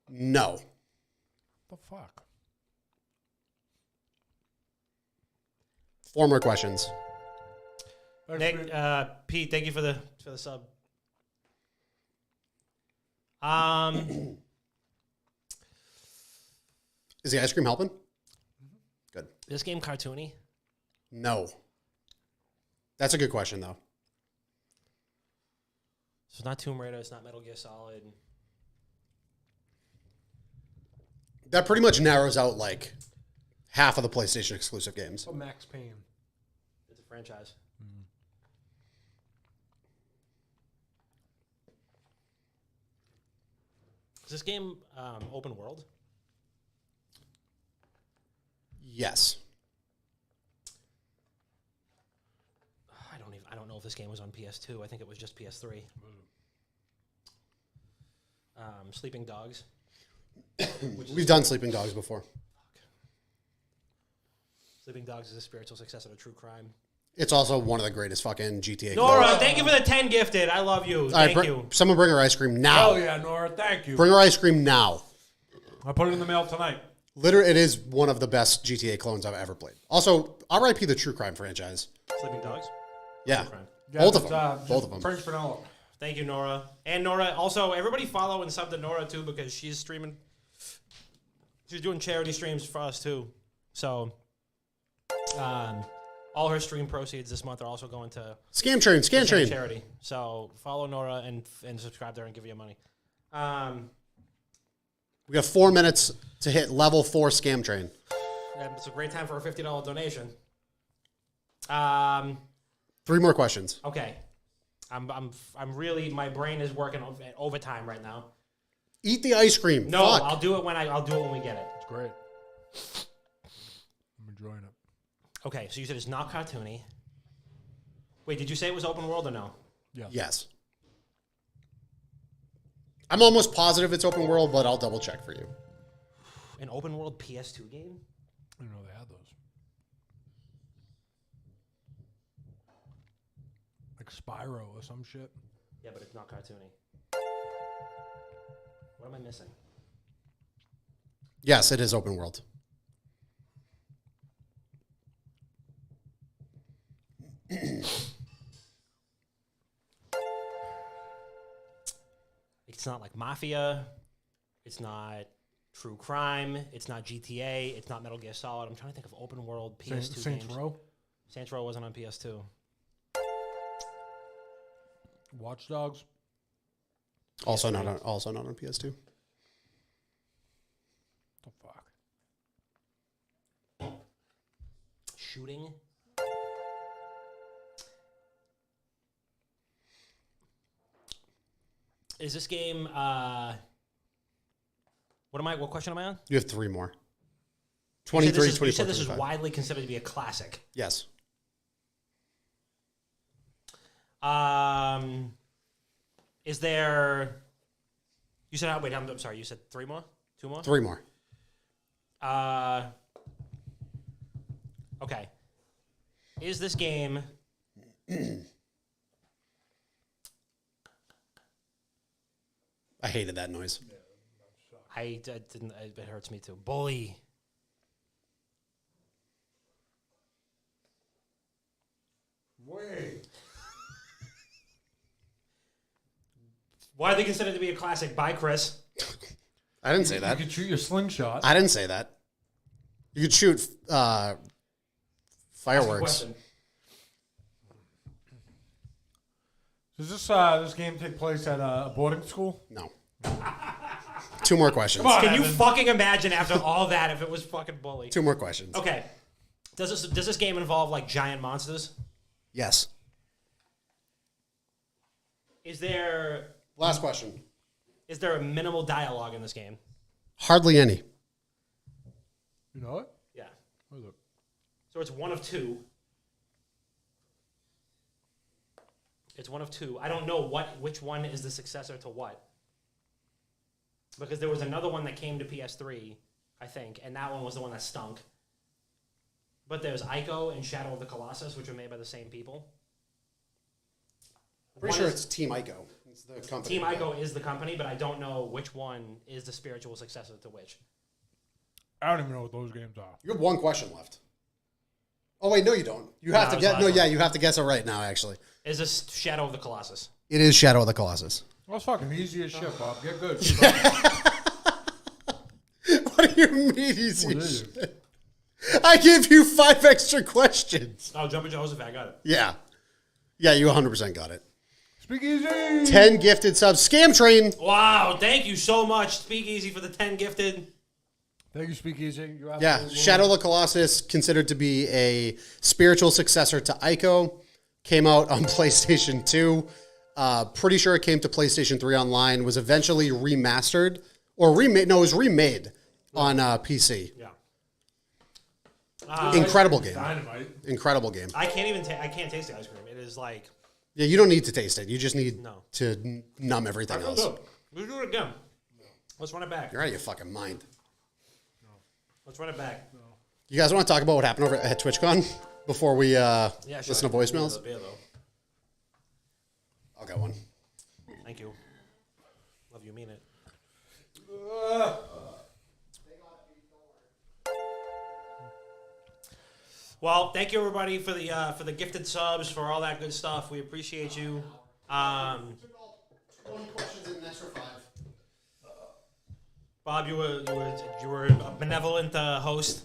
No. The fuck? 4 more questions. Nick, Pete, thank you for the sub. Is the ice cream helping? Good. Is this game cartoony? No. That's a good question, though. So it's not Tomb Raider. It's not Metal Gear Solid. That pretty much narrows out like half of the PlayStation exclusive games. Oh, Max Payne. It's a franchise. Is this game open world? Yes. I don't know if this game was on PS2. I think it was just PS3. Sleeping Dogs. We've done Sleeping Dogs before. Sleeping Dogs is a spiritual successor to True Crime. It's also one of the greatest fucking GTA Nora, games. thank you for the 10 gifted. I love you. All right, Thank you. someone bring her ice cream now. Oh yeah, Nora, thank you. Bring her ice cream now. I'll put it in the mail tonight. Literally, it is one of the best GTA clones I've ever played. Also, RIP the True Crime franchise. Sleeping Dogs. Yeah. Crime. Both of it's, them. Both of them. French vanilla. Thank you, Nora. And Nora, also, everybody follow and sub to Nora, too, because she's streaming. She's doing charity streams for us, too. So, all her stream proceeds this month are also going to Scam Train. charity. So, follow Nora and subscribe there and give you money. We got 4 minutes to hit level 4 Scam Train. Yeah, it's a great time for a $50 donation. 3 more questions. Okay. I'm really, my brain is working at overtime right now. Eat the ice cream. No, Fuck. I'll do it when we get it. It's great. I'm enjoying it. Okay, so you said it's not cartoony. Wait, did you say it was open world or no? Yes. I'm almost positive it's open world, but I'll double check for you. An open world PS2 game? I didn't know they had those. Like Spyro or some shit. Yeah, but it's not cartoony. What am I missing? Yes, it is open world. It's not like Mafia. It's not True Crime. It's not GTA. It's not Metal Gear Solid. I'm trying to think of open world PS2 Saints games. Row. Saints Row wasn't on PS2. Watch Dogs. Also not on PS2. The fuck? Shooting. Is this game? What question am I on? You have 3 more. You said 23, this is- 24, You said this is 25. widely considered to be a classic. Yes. Is there? You said wait. I'm sorry. You said 3 more, 2 more. 3 more. Okay. Is this game? I hated that noise. I didn't. It hurts me too. Bully. Wait. Why are they considered to be a classic? Bye, Chris. I didn't say You that. could shoot your slingshot. I didn't say that. You could shoot Ask a fireworks. question. Does this game take place at a boarding school? No. 2 more questions. Come on. Can you Evan. fucking imagine after all that if it was fucking Bully? 2 more questions. Okay. Does this game involve like giant monsters? Yes. Is there Last question. a minimal dialogue in this game? Hardly any. You know it? Yeah. What is it? So it's one of two. It's one of two. I don't know which one is the successor to what. Because there was another one that came to PS3, I think, and that one was the one that stunk. But there's Ico and Shadow of the Colossus, which were made by the same people. Pretty One sure is- it's Team Ico. It's the company. Team Ico is the company, but I don't know which one is the spiritual successor to which. I don't even know what those games are. You have 1 question left. Oh wait, no, you don't. You No, have it to was get. last No, one. yeah, you have to guess it right now. Actually, Is this Shadow of the Colossus? it is Shadow of the Colossus. Well, it's fucking easy as shit, Bob. Get good. What do you mean easy? What is it? shit? I give you 5 extra questions. Oh, Jumpin' Joseph, I got it. Yeah, yeah, you 100% got it. Speak easy. 10 gifted subs. Scam Train. Wow, thank you so much, Speakeasy, for the 10 gifted. Thank you, Speak Easy. You Yeah, absolutely- Shadow of the Colossus, considered to be a spiritual successor to Ico, came out on PlayStation 2. Pretty sure it came to PlayStation 3 online. Was eventually remastered or remade. No, it was remade on PC. Yeah. Incredible game. Dynamite. Incredible game. I can't even I can't taste the ice cream. It is like Yeah, you don't need to taste it. You just need No. to numb everything else. good. Let's do it again. Let's run it back. You're out of your fucking mind. Let's run it back. You guys want to talk about what happened over at TwitchCon before we Yeah, sure. listen to voicemails? Beer, though. I'll get one. Thank you. Love you, mean it. Well, thank you everybody for the gifted subs, for all that good stuff. We appreciate you. 20 questions and an extra 5. Bob, you were a benevolent host.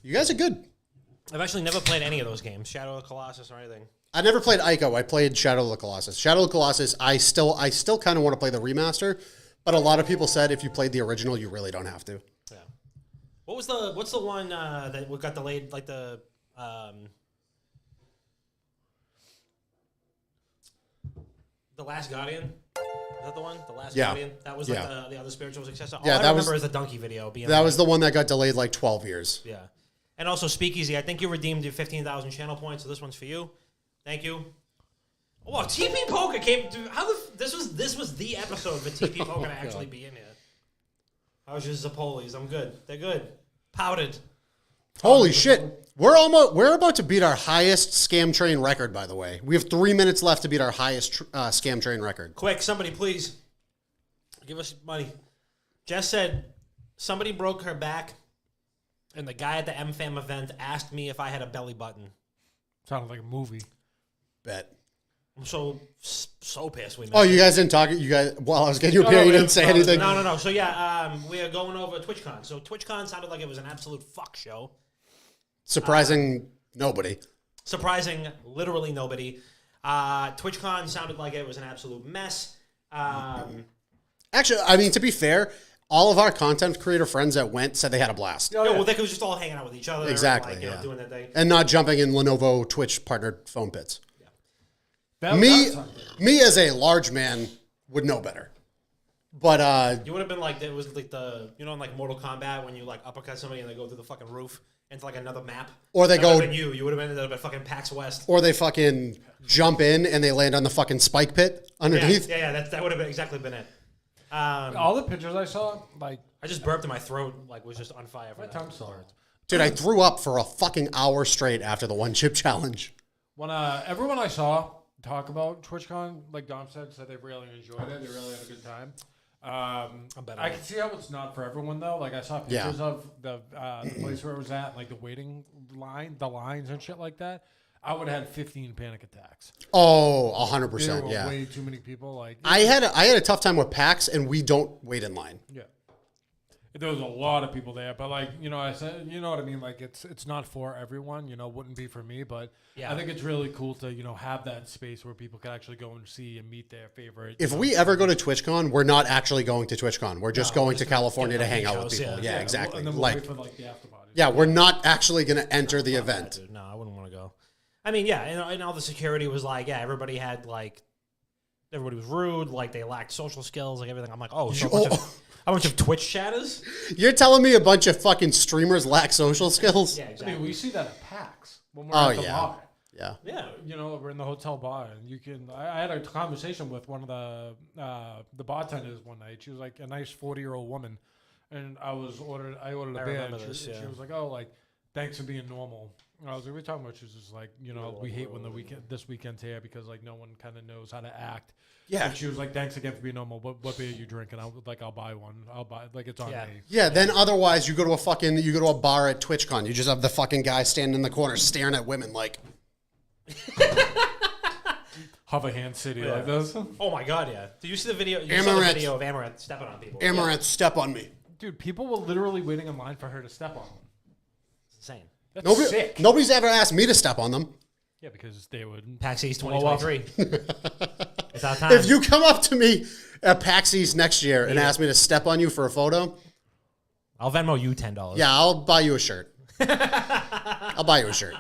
You guys are good. I've actually never played any of those games, Shadow of the Colossus or anything. I never played Ico. I played Shadow of the Colossus. Shadow of the Colossus, I still kind of want to play the remaster, but a lot of people said if you played the original, you really don't have to. Yeah. What's the one that got delayed? Like the Last Guardian. Is that the one? The Last Yeah. Guardian. That was like Yeah. the other spiritual successor. All Yeah, I that remember was- is the donkey video. Being That like- was the one that got delayed like 12 years. Yeah. And also Speakeasy. I think you redeemed your 15,000 channel points, so this one's for you. Thank you. Oh, wow, TP Poker came. Dude, this was the episode for TP Poker to actually be in here. How's your Zapolis? I'm good. They're good. Powdered. Holy shit. We're about to beat our highest Scam Train record, by the way. We have 3 minutes left to beat our highest Scam Train record. Quick, somebody please give us money. Jess said somebody broke her back, and the guy at the MFAM event asked me if I had a belly button. Sounded like a movie. Bet. I'm so pissed we missed Oh, it. you guys didn't talk? You guys, while I was getting your beer, you didn't say anything? No. So yeah, we are going over TwitchCon. So TwitchCon sounded like it was an absolute fuck show. Surprising nobody. Surprising literally nobody. TwitchCon sounded like it was an absolute mess. Actually, I mean, to be fair, all of our content creator friends that went said they had a blast. Yeah, well, they was just all hanging out with each other. Exactly, Like, you know, yeah. doing their thing. And not jumping in Lenovo Twitch partnered foam pits. That Me sounded- as a large man would know better. But You would have been like, it was like in like Mortal Kombat when you like uppercut somebody and they go through the fucking roof into like another map. Or they That go- would've been you would have ended up at fucking PAX West. or they fucking jump in and they land on the fucking spike pit underneath. Yeah, that would have exactly been it. all the pictures I saw, like, I just burped and my throat like was just on fire. For my that. tongue started. Dude, I threw up for a fucking hour straight after the one chip challenge. When everyone I saw talk about TwitchCon, like Dom said they really enjoyed it. They really had a good time. bet I on can it. see how it's not for everyone though. Like I saw pictures of the place where it was at, like the waiting line, the lines and shit like that. I would have had 15 panic attacks. Oh, There 100%. were Yeah. way too many people. Like I had a tough time with PAX, and we don't wait in line. yeah. There was a lot of people there, but like I said, you know what I mean. Like it's not for everyone. Wouldn't be for me, but Yeah. I think it's really cool to have that space where people can actually go and see and meet their favorite. If we ever go to TwitchCon, we're not actually going to TwitchCon. We're just going to California to get hang on out with beach people. house, Yeah, yeah. exactly. And then we'll Like, wait for like the after party. yeah, we're not actually going to enter the Fuck that, event. dude. No, I wouldn't want to go. I mean, yeah, and all the security was like, yeah, everybody was rude, like they lacked social skills, like everything. I'm like, oh, so a bunch of Twitch chatters? You're telling me a bunch of fucking streamers lack social skills? Yeah, I exactly. mean, we see that at PAX when we're Oh, at the yeah. bar. Yeah. Yeah. We're in the hotel bar, and you can. I had a conversation with one of the bartenders one night. She was like a nice 40-year-old woman, and I ordered a beer. remember And this, she yeah. was like, "Oh, like thanks for being normal." And I was like, "What are you talking about?" She was just like, we hate when this weekend's here because like no one kind of knows how to act. Yeah. And she was like, "Thanks again for being normal. What beer are you drinking?" I'll buy one. I'll buy like it's on Yeah. me. Yeah, then otherwise you go to a bar at TwitchCon. You just have the fucking guy standing in the corner staring at women like, Hover Hand City Yeah. like this. Oh my god, yeah. Did you see the video? You saw the Amaranth. video of Amaranth stepping on people. Amaranth, step on me. Dude, people were literally waiting in line for her to step on them. It's insane. That's sick. Nobody's ever asked me to step on them. Yeah, because they would. PAX East Blow up. 2023. It's our time. If you come up to me at PAX East next year and ask me to step on you for a photo, I'll Venmo you $10. yeah, I'll buy you a shirt. I'll buy you a shirt.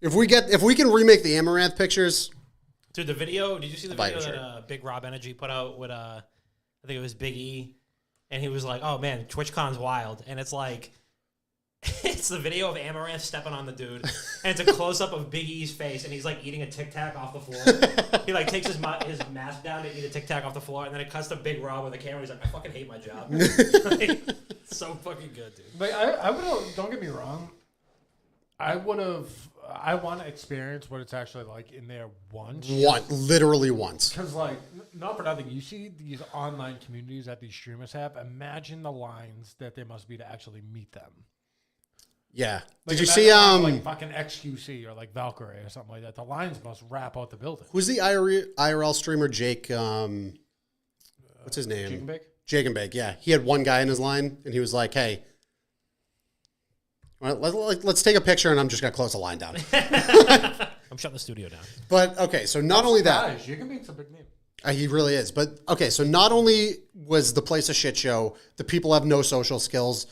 If we can remake the Amaranth pictures, Dude, the video, did you see the I'll buy you video a that Big Rob Energy put out with, I think it was Big E, and he was like, oh man, TwitchCon's wild, and it's like, it's the video of Amaranth stepping on the dude, and it's a close-up of Big E's face, and he's like eating a Tic Tac off the floor. He like takes his mask down to eat a Tic Tac off the floor, and then it cuts to Big Rob with the camera, he's like, I fucking hate my job. Like, it's so fucking good, dude. But I would have, don't get me wrong, I want to experience what it's actually like in there once. literally once. Because, like, not for nothing, you see these online communities that these streamers have. Imagine the lines that there must be to actually meet them. Yeah. Like, Did you imagine see like fucking XQC or like Valkyrie or something like that? The lines must wrap out the building. who's the IRL streamer Jake? What's his name? Chicken bake? Jake and Bake. Yeah, he had one guy in his line, and he was like, "Hey, let's take a picture, and I'm just gonna close the line down." I'm shutting the studio down. But okay, so not only that, Chicken bake's a big name. he really is. But okay, so not only was the place a shit show, the people have no social skills.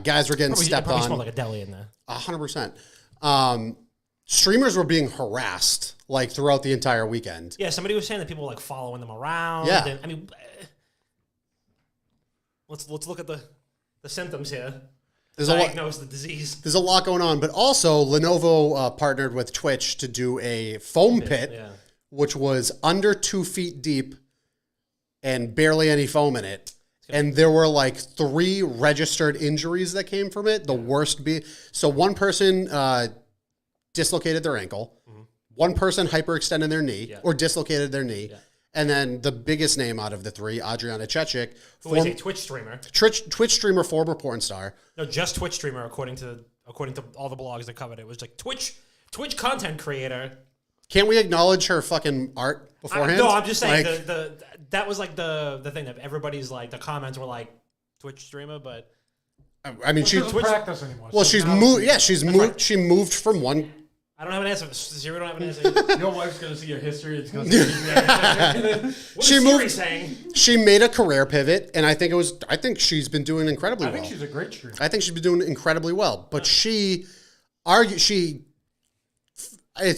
Guys were getting stepped Probably on. smelled like a deli in there. 100%. Streamers were being harassed like throughout the entire weekend. Yeah, somebody was saying that people were like following them around. Yeah. And, I mean, let's look at the symptoms here. There's a lot. Diagnose the disease. There's a lot going on, but also Lenovo partnered with Twitch to do a foam pit, Yeah. which was under 2 feet deep and barely any foam in it. And there were like 3 registered injuries that came from it. The worst so one person dislocated their ankle, one person hyperextended their knee or dislocated their knee, and then the biggest name out of the 3, Adriana Chechik, Who is a Twitch streamer. Twitch streamer, former porn star. No, just Twitch streamer, according to all the blogs that covered it. It was like Twitch content creator. Can't we acknowledge her fucking art beforehand? No, I'm just saying Like, that was like the thing that everybody's like, the comments were like Twitch streamer, but I mean, She she doesn't practice anymore. well, so she's now moved. Yeah, she's moved. right. She moved from one. I don't have an answer. Siri don't have an answer. Your wife's going to see your history. It's going to see What She is Siri moved- saying? She made a career pivot, and I think she's been doing incredibly I well. think she's a great streamer. I think she's been doing incredibly well. But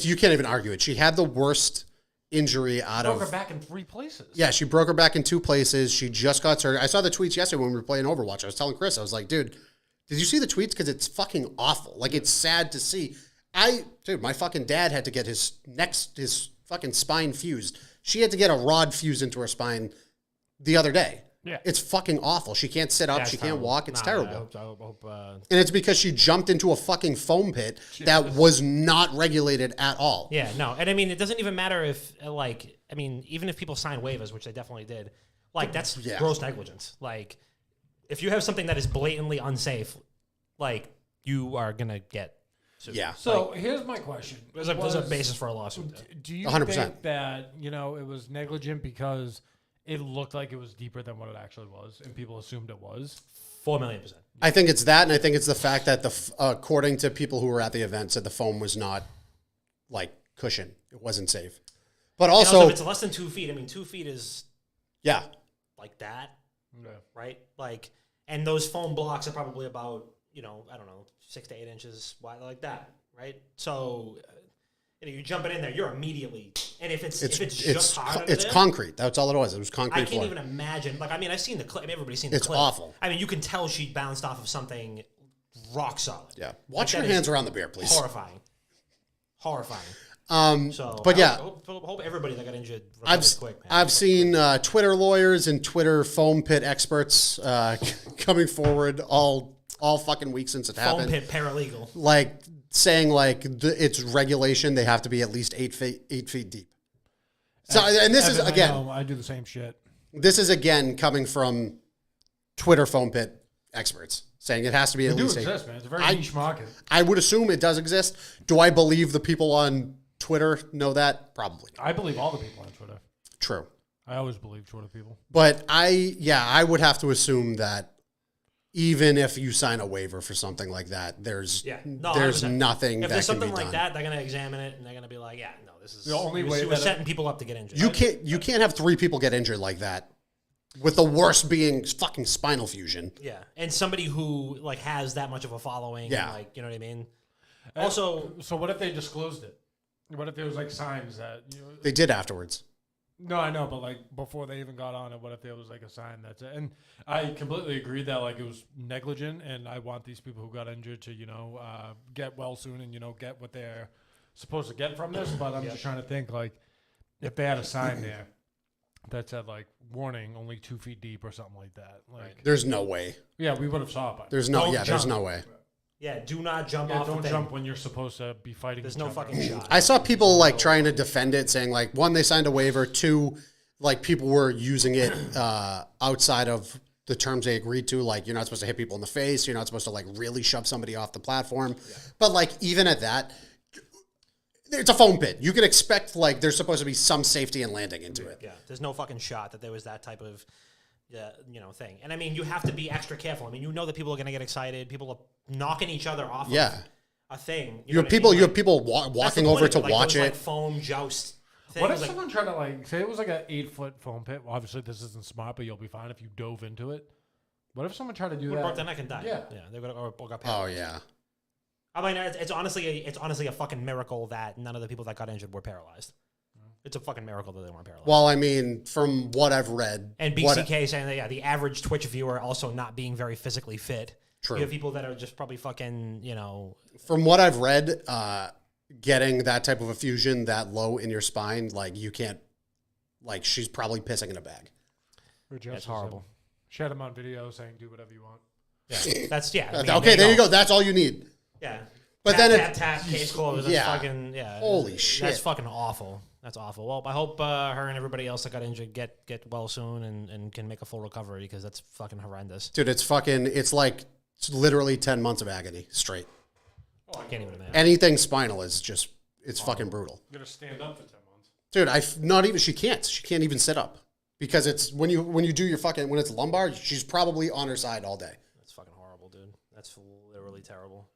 you can't even argue it. She had the worst injury out Broke her of. back in 3 places. Yeah, she broke her back in 2 places. She just got surgery. I saw the tweets yesterday when we were playing Overwatch. I was telling Chris, I was like, dude, did you see the tweets? Because it's fucking awful. Like, it's sad to see. My fucking dad had to get his fucking spine fused. She had to get a rod fused into her spine the other day. Yeah. It's fucking awful. She can't sit up. Yeah, She it's can't terrible. walk. It's Nah, terrible. I hope And it's because she jumped into a fucking foam pit that was not regulated at all. Yeah, no. And I mean, it doesn't even matter if, even if people sign waivers, which they definitely did, like, that's Yeah. gross negligence. Like, if you have something that is blatantly unsafe, like, you are going to get suit. Yeah. So here's my question. There's a basis for a lawsuit. There. Do you 100%. think that, it was negligent because it looked like it was deeper than what it actually was and people assumed it was? 4 million%. I think it's that, and I think it's the fact that according to people who were at the event, said the foam was not like cushion. It wasn't safe. But And also, if it's less than 2 feet, I mean, 2 feet is yeah, like that, Yeah. right? Like, and those foam blocks are probably about, I don't know, 6 to 8 inches wide, like that, right? So, you're jumping in there, you're immediately, and if it's just hard under it's there, concrete. That's all it was. It was concrete. I can't floor. even imagine. Like, I mean, I've seen the clip. Everybody's seen the It's clip. awful. I mean, you can tell she bounced off of something rock solid. Yeah, watch Like, your that hands is around the beer, please. Horrifying. So, but yeah, hope everybody that got injured I've recovers quick, man. I've seen Twitter lawyers and Twitter foam pit experts coming forward all fucking week since it foam happened, pit paralegal. like saying like it's regulation. They have to be at least 8 feet deep. So, and this is Evan, again, I do the same shit. this is again coming from Twitter foam pit experts saying it has to be at They do least 8. exist, man. It's a very niche market. I would assume it does exist. Do I believe the people on Twitter know that? Probably. I believe all the people on Twitter. True. I always believe Twitter people. But I would have to assume that even if you sign a waiver for something like that, there's 100%. nothing If that there's can be something like done. that, they're gonna examine it and they're gonna be like, yeah, no, this is The only way we're that setting people up to get injured. You can't have 3 people get injured like that. With the worst being fucking spinal fusion. Yeah, and somebody who like has that much of a following, Yeah. and, like, you know what I mean. Also, So what if they disclosed it? What if there was like signs that They did afterwards. No, I know, but like before they even got on it, what if there was like a sign that's it? And I completely agree that like it was negligent, and I want these people who got injured to get well soon and get what they're supposed to get from this. But I'm just trying to think like if they had a sign there that said like warning, only 2 feet deep or something like that. Like There's no way. yeah, we would have saw it. By now. There's no Don't there's jump. no way. yeah, do not jump Yeah, off. don't the thing. jump when you're supposed to be fighting. There's each no other. fucking shot. I saw people like trying to defend it, saying like 1, they signed a waiver, 2, like people were using it outside of the terms they agreed to. Like you're not supposed to hit people in the face. You're not supposed to like really shove somebody off the platform. Yeah. But like even at that, it's a foam pit. You can expect like there's supposed to be some safety and landing into it. Yeah, there's no fucking shot that there was that type of, thing. And I mean, you have to be extra careful. I mean, that people are going to get excited. People are knocking each other off. Yeah. Of a thing. You have people. You have people walking over to watch it. Like foam joust. What if things, someone tried to like say it was like an 8-foot foam pit? Well, obviously this isn't smart, but you'll be fine if you dove into it. What if someone tried to do would that? broke their neck and died. Yeah. They would or got Oh paralyzed. yeah. I mean, it's honestly a fucking miracle that none of the people that got injured were paralyzed. It's a fucking miracle that they weren't paralyzed. Well, I mean, from what I've read, And BCK saying that the average Twitch viewer also not being very physically fit. True. You have people that are just probably fucking, From what I've read, getting that type of a fusion that low in your spine, like you can't, like she's probably pissing in a bag. It's horrible. She had him on video saying, "Do whatever you want." Yeah, that's I mean, Okay, there you go. That's all you need. Yeah. But tap, then tap, tap, case closed. That's yeah. fucking, yeah. Holy shit. That's fucking awful. That's awful. Well, I hope her and everybody else that got injured get well soon and can make a full recovery because that's fucking horrendous. Dude, it's like literally 10 months of agony straight. Oh, I can't even imagine. Anything spinal is just, it's fucking brutal. You gotta stand up for 10 months. Dude, she can't even sit up because it's when you do your fucking, when it's lumbar, she's probably on her side all day. That's fucking horrible, dude. That's literally terrible.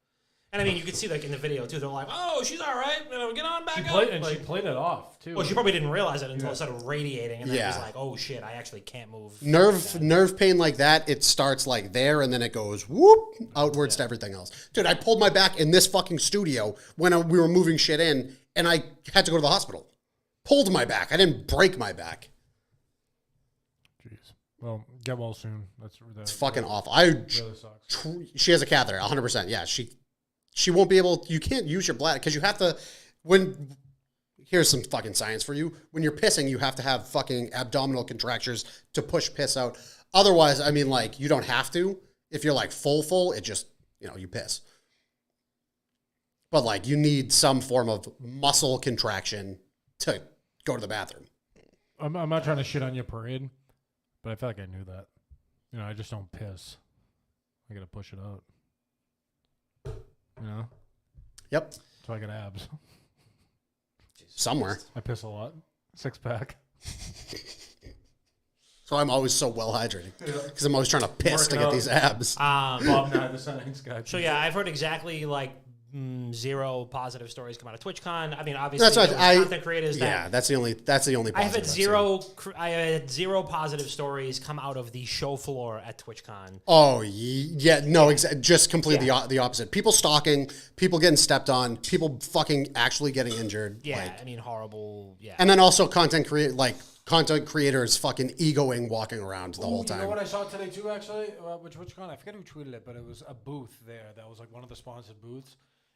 And I mean, you could see like in the video too. They're like, "Oh, she's all right. Get on back up." She played it off too. Well, she probably didn't realize it until it started radiating, and then it was Yeah. like, "Oh shit, I actually can't move." Nerve pain like that, it starts like there and then it goes whoop outwards to everything else. Dude, I pulled my back in this fucking studio when we were moving shit in, and I had to go to the hospital. Pulled my back. I didn't break my back. Jeez. Well, get well soon. It's fucking awful. Really sucks. She has a catheter, 100%. Yeah, she won't be able. You can't use your bladder because you have to. Here's some fucking science for you. When you're pissing, you have to have fucking abdominal contractures to push piss out. Otherwise, I mean, like you don't have to. If you're like full, it just you piss. But like you need some form of muscle contraction to go to the bathroom. I'm not trying to shit on your parade, but I feel like I knew that. I just don't piss. I gotta push it out. Yep. So I got abs. Somewhere. I piss a lot. 6-pack. So I'm always so well hydrated because I'm always trying to piss to Working get out. these abs. Bob Nye, the Settings guy. So yeah, I've heard exactly like 0 positive stories come out of TwitchCon. I mean, obviously, That's right. there was content creators. Yeah, that that's the only. Positive I have had I've zero. seen. I had 0 positive stories come out of the show floor at TwitchCon. Oh yeah, no, just completely Yeah. the opposite. People stalking, people getting stepped on, people fucking actually getting injured. Yeah, like- I mean, horrible. Yeah, and then also content creators fucking egoing walking around the whole You know time. what I saw today too, actually? Which con? I forget who tweeted it, but it was a booth there that was like one of the sponsored booths.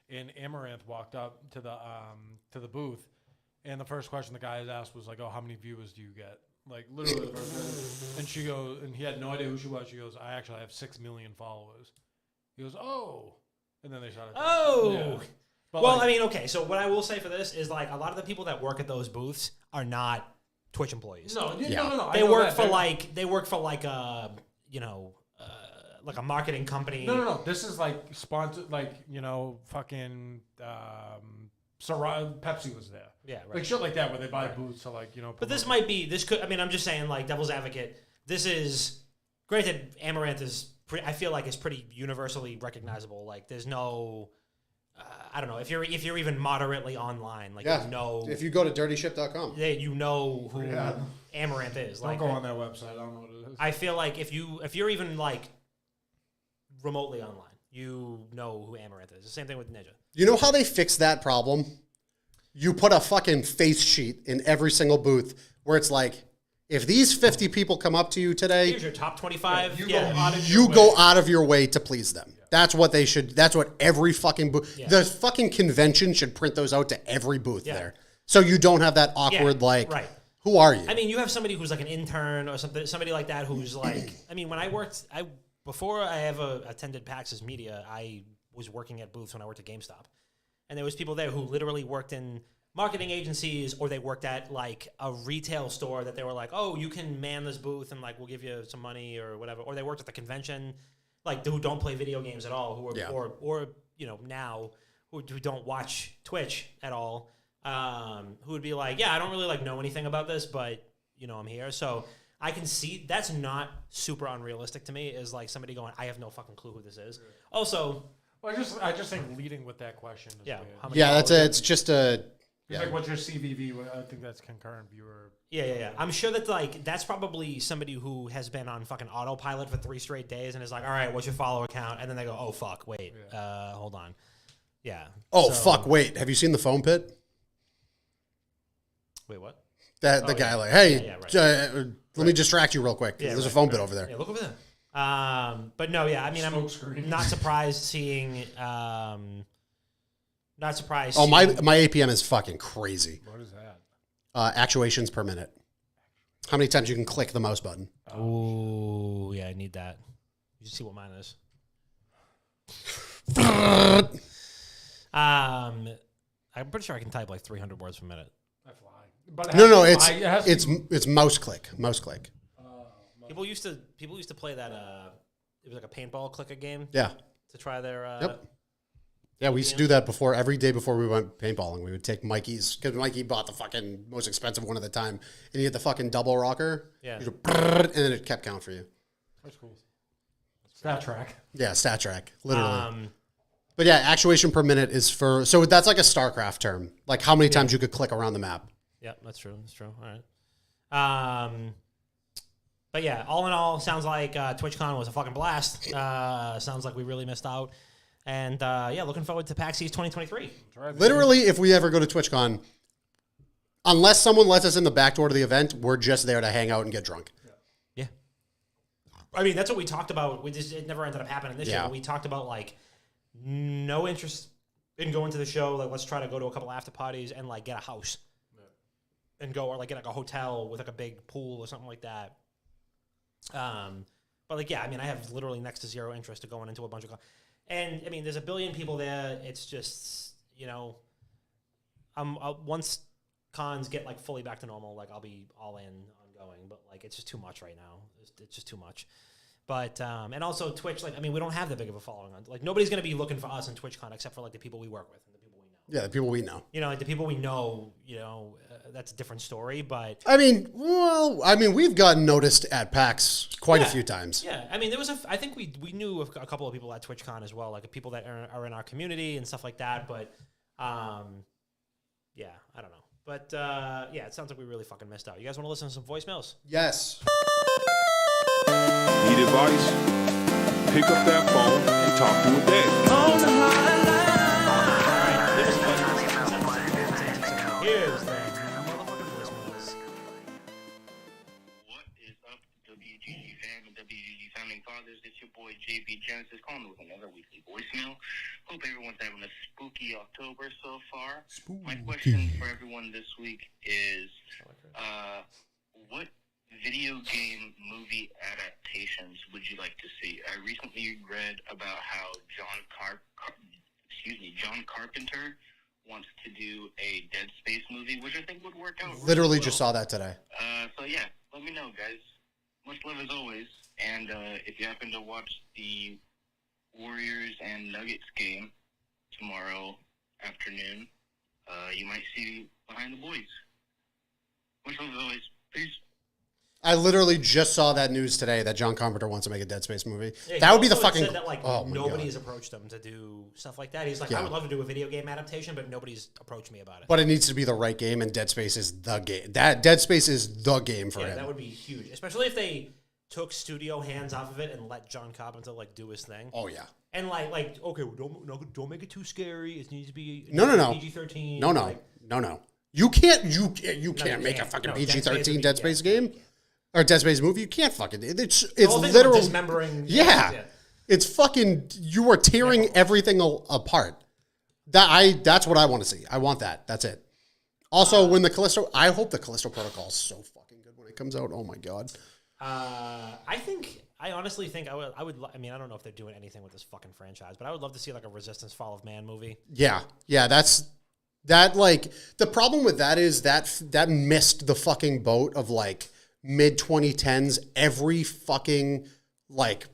And Amaranth walked up to the booth, and the first question the guy asked was like, "Oh, how many viewers do you get?" Like literally the first question. And she goes, and he had no idea who she was. She goes, "I actually have 6 million followers." He goes, "Oh," and then they started. Oh. Yeah. But Well, like, I mean, okay. So what I will say for this is like a lot of the people that work at those booths are not Twitch employees. no, Yeah. no. I They know work that. for They're- like a like a marketing company. No. This is like sponsored, like fucking. Pepsi was there. Yeah, right. Like shit like that, where they buy booths to like But this might be this could. I mean, I'm just saying like devil's advocate. This is granted. Amaranth is. I feel like it's pretty universally recognizable. Like there's no. I don't know if you're even moderately online. Like Yeah, you know. if you go to dirtyship.com. You know who Amaranth is. Don't Like go on that website. I don't know what it is. I feel like if you're even like remotely online, you know who Amaranth is. The same thing with Ninja. You know how they fix that problem? You put a fucking face sheet in every single booth where it's like, if these 50 people come up to you today, Here's your top 25. You Yeah. go out of you your go way. out of your way to please them. That's what they should. That's what every fucking booth. Yeah. The fucking convention should print those out to every booth Yeah. there, so you don't have that awkward right. Who are you? I mean, you have somebody who's like an intern or somebody like that who's like. I mean, when I worked, before I ever attended PAX's media, I was working at booths when I worked at GameStop, and there was people there who literally worked in marketing agencies, or they worked at like a retail store that they were like, oh, you can man this booth and like we'll give you some money or whatever, or they worked at the convention, like who don't play video games at all, who are or now who don't watch Twitch at all, who would be like, yeah, I don't really like know anything about this, but I'm here, so I can see that's not super unrealistic to me. Is like somebody going, I have no fucking clue who this is. Also, Well, I just think leading with that question is weird. how many yeah, that's followers? It's just a. It's like, what's your CVV? I think that's concurrent viewer. Yeah. I'm sure that like that's probably somebody who has been on fucking autopilot for 3 straight days and is like, all right, what's your follower count? And then they go, oh fuck, wait, hold on, yeah. Oh So- fuck! Wait, have you seen the foam pit? Wait, what? That the Oh, guy yeah. like, hey, Yeah, right. let me distract you real quick. Yeah, There's a right, foam pit over there. Yeah, look over there. But no, yeah, I mean, I'm Smoke screen. not surprised seeing. Not surprised. Oh, my seeing- APM is fucking crazy. What is that? Actuations per minute. How many times you can click the mouse button? Oh, yeah, I need that. You see what mine is. I'm pretty sure I can type like 300 words per minute. I fly. But it No, has to- it has to be- it's mouse click. People used to play that. It was like a paintball clicker game Yeah. to try their. Yep. Yeah, we used to do that before. Every day before we went paintballing, we would take Mikey's, because Mikey bought the fucking most expensive one at the time, and he had the fucking double rocker. Yeah. You just and then it kept count for you. That's cool. Stat track. Yeah, stat track, literally. But yeah, actuation per minute is so that's like a StarCraft term, like how many times you could click around the map. Yeah, that's true. That's true. All right. But yeah, all in all, sounds like TwitchCon was a fucking blast. Sounds like we really missed out. And yeah, looking forward to PAX East 2023. Literally, if we ever go to TwitchCon, unless someone lets us in the back door to the event, we're just there to hang out and get drunk. Yeah. I mean, that's what we talked about. It never ended up happening this year. Yeah. But we talked about like no interest in going to the show. Like, let's try to go to a couple after parties and like get a house and go, or like get like a hotel with like a big pool or something like that. But like, yeah, I mean, I have literally next to zero interest to going into a bunch of, and I mean, there's a billion people there. It's just, once cons get like fully back to normal, like I'll be all in on going, but like, it's just too much right now. It's just too much. But, and also Twitch, like, I mean, we don't have that big of a following on, like, nobody's going to be looking for us in TwitchCon except for like the people we work with and the people Yeah, the people we know. You know, like the people we know, that's a different story. But I mean, we've gotten noticed at PAX quite a few times. Yeah, I mean, there was I think we knew a couple of people at TwitchCon as well, like people that are in our community and stuff like that. But, yeah, I don't know. But, yeah, it sounds like we really fucking missed out. You guys want to listen to some voicemails? Yes. Need advice? Pick up that phone and talk to a dad. All right, here's the motherfucking voicemails. What is up, WGG fam and WGG founding fathers? It's your boy JB Genesis calling with another weekly voicemail. Hope everyone's having a spooky October so far. My question for everyone this week is, what video game movie adaptations would you like to see? I recently read about how John Carpenter wants to do a Dead Space movie, which I think would work out. Literally really just well. saw that today. So yeah, let me know, guys. Much love as always. And if you happen to watch the Warriors and Nuggets game tomorrow afternoon, you might see Behind the Boys. Much love as always. Peace. I literally just saw that news today that John Carpenter wants to make a Dead Space movie. Yeah, that would be the also fucking. said that, like, oh my nobody God. has approached him to do stuff like that. He's like, Yeah. I would love to do a video game adaptation, but nobody's approached me about it. But it needs to be the right game, and Dead Space is the game. That Dead Space is the game for Yeah, him. that would be huge, especially if they took studio hands off of it and let John Carpenter like do his thing. Oh yeah. And like okay, well, don't make it too scary. It needs to be No. PG-13. No. Like, No. You can't make a can't. fucking No, PG-13 Dead Dead Space Space would be- game or Dead Space movie. You can't fucking. It's all things literal. with dismembering. Yeah. It's fucking. You are tearing everything apart. That's what I want to see. I want that. That's it. Also, when the Callisto, I hope the Callisto Protocol is so fucking good when it comes out. Oh my God. I honestly think I would. I mean, I don't know if they're doing anything with this fucking franchise, but I would love to see like a Resistance Fall of Man movie. Yeah. Like the problem with that is that missed the fucking boat of like mid 2010s. Every fucking like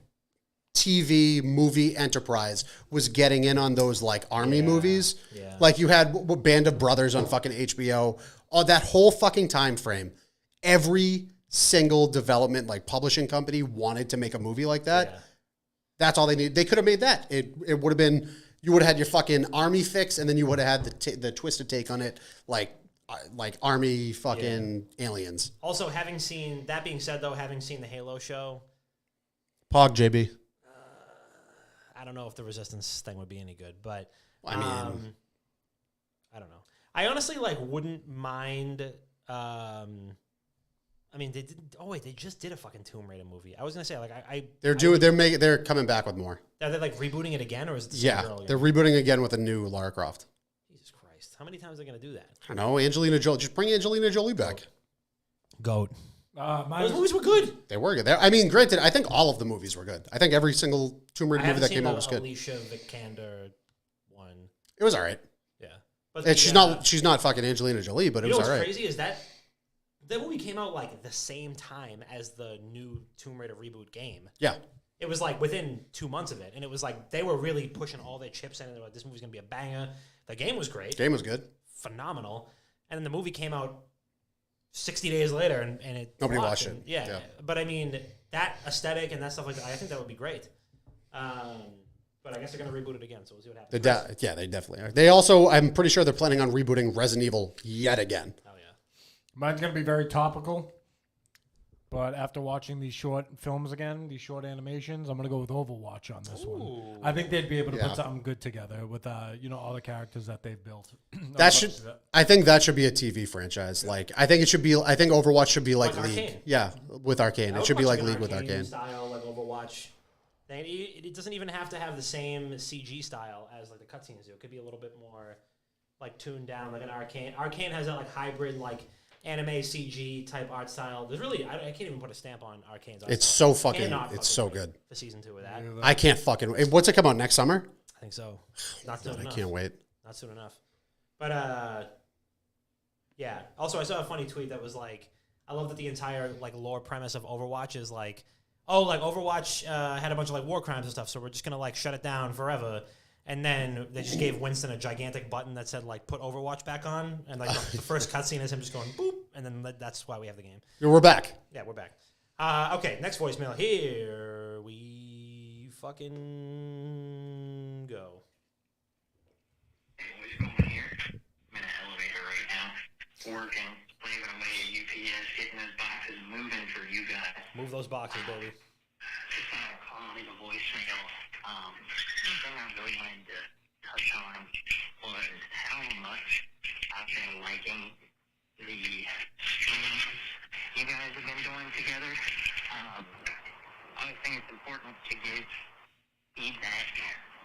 TV movie enterprise was getting in on those like army movies. Yeah. Like you had Band of Brothers on fucking HBO. That whole fucking time frame. Every single development like publishing company wanted to make a movie like that. Yeah. That's all they need. They could have made that. It would have been. You would have had your fucking army fix, and then you would have had the twisted take on it, like army fucking aliens. Also, having seen that being said, though, having seen the Halo show, Pog JB. I don't know if the Resistance thing would be any good, but I mean, I don't know. I honestly like wouldn't mind. I mean, they didn't. Oh wait, they just did a fucking Tomb Raider movie. I was gonna say like they're coming back with more. Are they like rebooting it again, or is it the same Yeah, girl again? they're rebooting again with a new Lara Croft. Jesus Christ, how many times are they gonna do that? I know Angelina Jolie. Just bring Angelina Jolie back. Goat. Mine Those movies were good. They were good. I mean, granted, I think all of the movies were good. I think every single Tomb Raider movie that came out was good. Alicia Vikander one. It was all right. Yeah, but And she's not fucking Angelina Jolie, but it You know was all what's right. crazy is that movie came out like the same time as the new Tomb Raider reboot game. Yeah. It was like within 2 months of it, and it was like they were really pushing all their chips in. And they were like, this movie's gonna be a banger. The game was great, Game was good. phenomenal, and then the movie came out 60 days later, and it Nobody flopped, watched and- it. Yeah, Yeah. but I mean that aesthetic and that stuff like that, I think that would be great. But I guess they're gonna reboot it again, so we'll see what happens. Yeah, they definitely are. They also, I'm pretty sure they're planning on rebooting Resident Evil yet again. Oh yeah. Mine's gonna be very topical, but after watching these short films again, these short animations, I'm gonna go with Overwatch on this one. I think they'd be able to Yeah. put something good together with all the characters that they've built. I think that should be a TV franchise. Like, I think Overwatch should be like Like League. Arcane. Yeah, with Arcane. I It should be would like watch League with an Arcane. style, like Overwatch. It doesn't even have to have the same CG style as like the cutscenes do. It could be a little bit more like tuned down, like an Arcane. Arcane has that like hybrid like anime CG type art style. There's really I can't even put a stamp on Arcane's art It's style. so fucking, Cannot it's fucking so wait good. for season 2 of that. I can't fucking, what's it come out next summer? I think so. Not soon God, I enough. can't wait. Not soon enough. But yeah. Also, I saw a funny tweet that was like, I love that the entire like lore premise of Overwatch is like, oh, like Overwatch had a bunch of like war crimes and stuff, so we're just gonna like shut it down forever. And then they just gave Winston a gigantic button that said, like, put Overwatch back on. And, like, the first cutscene is him just going, boop. And then that's why we have the game. We're back. Yeah, we're back. Okay, next voicemail. Here we fucking go. What's going here? I'm in an elevator right now, working, leaving away at UPS, getting those boxes moving for you guys. Move those boxes, baby. Just want to call, leave a voicemail. Something I really wanted to touch on was how much I've been liking the streams you guys have been doing together. I think it's important to give feedback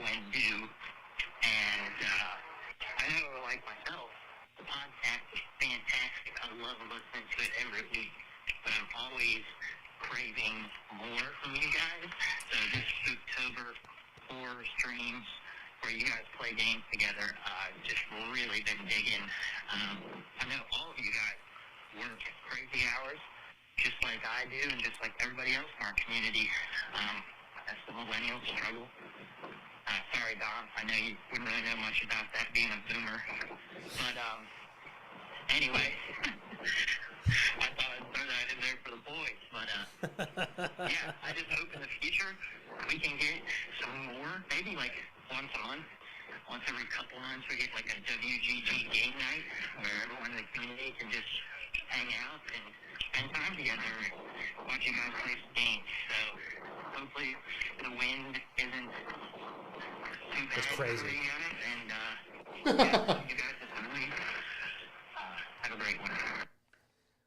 when due. And I know, like myself, the podcast is fantastic. I love listening to it every week. But I'm always craving more from you guys. So this Spooktober 4 streams where you guys play games together, I've just really been digging. I know all of you guys work crazy hours, just like I do, and just like everybody else in our community. That's the millennial struggle. Sorry, Dom, I know you wouldn't really know much about that being a boomer. But anyway, I thought I'd throw that in there for the boys. But yeah, I just hope in the future we can get some more, maybe like once a month, once every couple months we get like a WGG game night where everyone in the community can just hang out and spend time together and watch you guys play some games. So hopefully the wind isn't too bad It's crazy. for you guys, and yeah, you guys just really have a great one.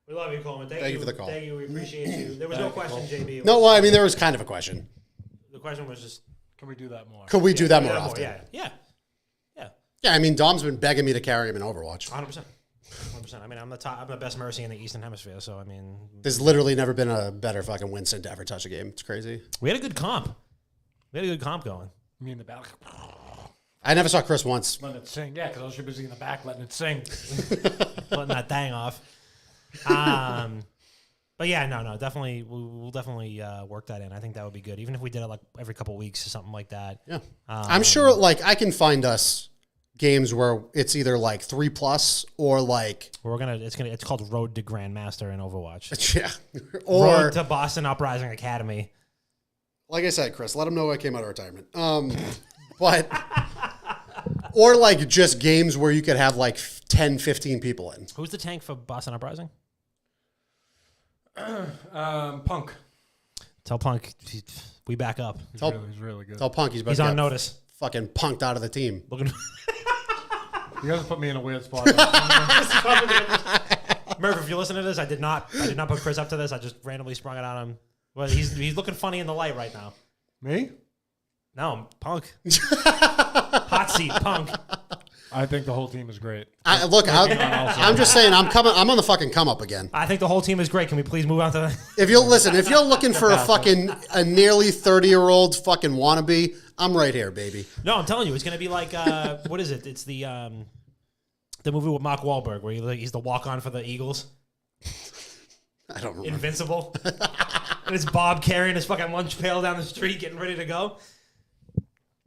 We love you, Coleman. Thank you for the call. Thank you. We appreciate you. There was no question, JB. No, well, I mean, there was kind of a question. The question was just... Can we do that more? Could we do that more often? Yeah. Yeah, I mean, Dom's been begging me to carry him in Overwatch. 100%. I mean, I'm the best Mercy in the Eastern Hemisphere, so I mean... There's literally never been a better fucking Winston to ever touch a game. It's crazy. We had a good comp. Going. Me in the back. I never saw Chris once. Letting it sing. Yeah, because I was too busy in the back letting it sing. Letting that thing off. But yeah, no, definitely, we'll definitely work that in. I think that would be good, even if we did it like every couple of weeks or something like that. Yeah, I'm sure. Like, I can find us games where it's either like 3+ or like it's called Road to Grandmaster in Overwatch. yeah, or Road to Boston Uprising Academy. Like I said, Chris, let him know I came out of retirement. But or like just games where you could have like 10, 15 people in. Who's the tank for Boston Uprising? Punk. Tell Punk we back up. He's Tell- really good. Tell Punk he's about He's to on get notice. fucking punked out of the team. Looking. You guys put me in a weird spot. Murph, if you listen to this, I did not put Chris up to this. I just randomly sprung it on him. Well, he's looking funny in the light right now. Me? No, Punk. Hot seat, Punk. I think the whole team is great. I'm just saying, I'm on the fucking come up again. I think the whole team is great. Can we please move on to the... If you're looking for a nearly 30-year-old fucking wannabe, I'm right here, baby. No, I'm telling you, it's going to be like, what is it? It's the movie with Mark Wahlberg where he's the walk-on for the Eagles. I don't remember. Invincible. And it's Bob carrying his fucking lunch pail down the street getting ready to go.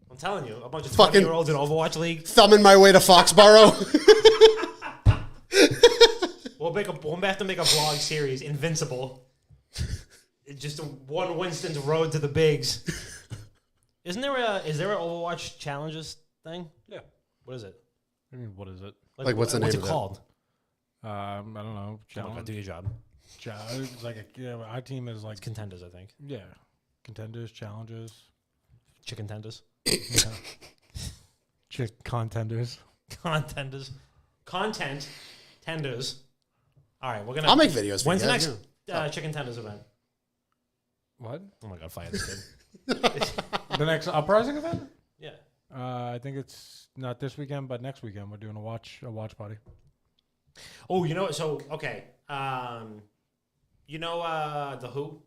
I'm telling you, a bunch of 20-year-olds in Overwatch League. Thumbing my way to Foxborough. We'll have to make a vlog series, Invincible. It's just one Winston's road to the bigs. Is there an Overwatch challenges thing? Yeah. What is it? I mean, what is it? Like, what's the name What's it of it? called? I don't know. Come on, do your job. It's like our team is like It's contenders, I think. yeah, contenders, challenges, Chicken tenders. contenders. Contenders. Content tenders. All right, we're gonna. I'll make videos for When's you the guys, next Chicken tenders event? What? Oh my god, fire this kid. The next Uprising event? Yeah. I think it's not this weekend, but next weekend we're doing a watch party. Oh, you know, so okay. You know the Who?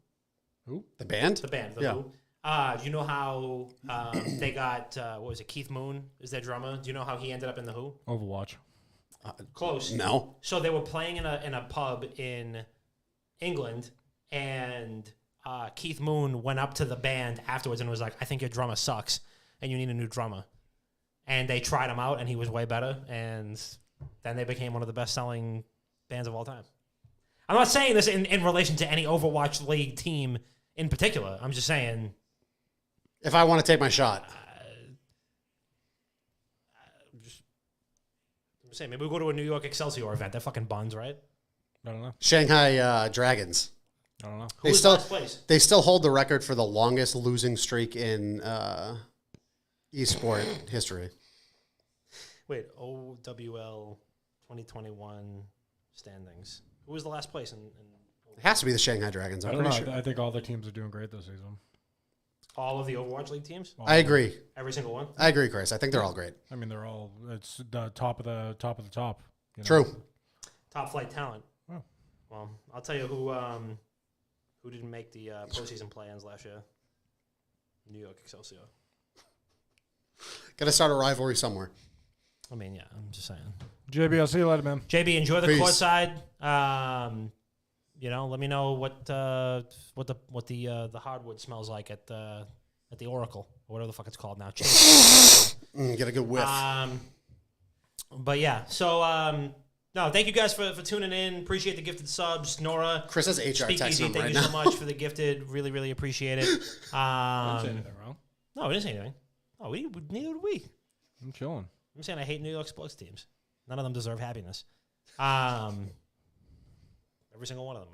The band? The band, the Yeah. Who. Do you know how they got what was it? Keith Moon is their drummer. Do you know how he ended up in the Who? Overwatch. Close. No. So they were playing in a pub in England, and Keith Moon went up to the band afterwards and was like, "I think your drummer sucks, and you need a new drummer." and they tried him out, and he was way better, and then they became one of the best-selling bands of all time. I'm not saying this in relation to any Overwatch League team in particular. I'm just saying... If I want to take my shot. I'm saying maybe we'll go to a New York Excelsior event. They're fucking buns, right? I don't know. Shanghai Dragons. I don't know. Who was last place? They still hold the record for the longest losing streak in esport history. Wait, OWL 2021 standings. Who was the last place? It has to be the Shanghai Dragons. I I'm don't pretty know. sure. I think all the teams are doing great this season. All of the Overwatch League teams? I agree. Every single one? I agree, Chris. I think they're all great. I mean, they're all. It's the top of the top. You know? True. Top flight talent. Oh. Well, I'll tell you who didn't make the postseason play-ins last year. New York Excelsior. Got to start a rivalry somewhere. I mean, yeah, I'm just saying. JB, I'll see you later, man. JB, enjoy the Peace. courtside. Let me know what the hardwood smells like at the Oracle or whatever the fuck it's called now. Get a good whiff. But yeah, so no, thank you guys for tuning in. Appreciate the gifted subs, Nora. Chris has HR Speakeasy, texting him thank right you now. so much for the gifted. Really, really appreciate it. I didn't say anything wrong. No, we didn't say anything. Oh, neither did we. I'm chilling. I'm saying I hate New York sports teams. None of them deserve happiness. Every single one of them.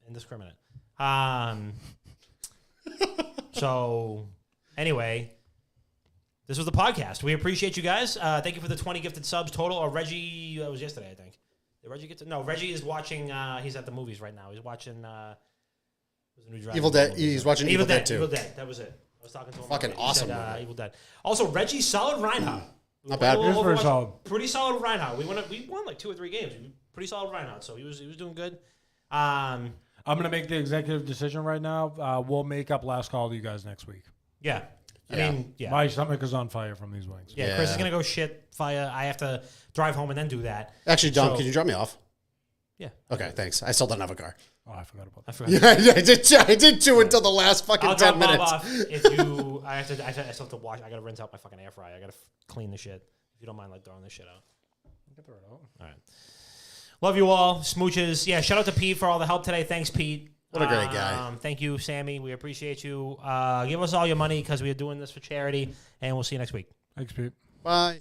Indiscriminate. So, anyway, this was the podcast. We appreciate you guys. Thank you for the 20 gifted subs total. Or Reggie, that was yesterday, I think. Did Reggie get to? No, Reggie is watching. He's at the movies right now. He's watching. Evil Dead. He's watching Evil Dead 2. Evil Dead. That was it. I was talking to him. Fucking about it. awesome He said, movie. Evil Dead. Also, Reggie, solid Reinhardt. Not bad. He was very solid. Pretty solid Reinhardt. We won like 2 or 3 games. Pretty solid Reinhardt. So he was doing good. I'm going to make the executive decision right now. We'll make up last call to you guys next week. Yeah. I Yeah. mean, yeah. My stomach is on fire from these wings. Yeah, Chris is going to go shit fire. I have to drive home and then do that. Actually, Dom, So- can you drop me off? Yeah. Okay, thanks. I still don't have a car. Oh, I forgot about that. I forgot. Yeah, I did too until the last fucking I'll 10 drop Bob minutes. off if you. I still have to wash. I got to rinse out my fucking air fryer. I got to clean the shit. If you don't mind, like throwing this shit out. You can throw it out. All right. Love you all, smooches. Yeah, shout out to Pete for all the help today. Thanks, Pete. What a great guy. Thank you, Sammy. We appreciate you. Give us all your money because we are doing this for charity, and we'll see you next week. Thanks, Pete. Bye.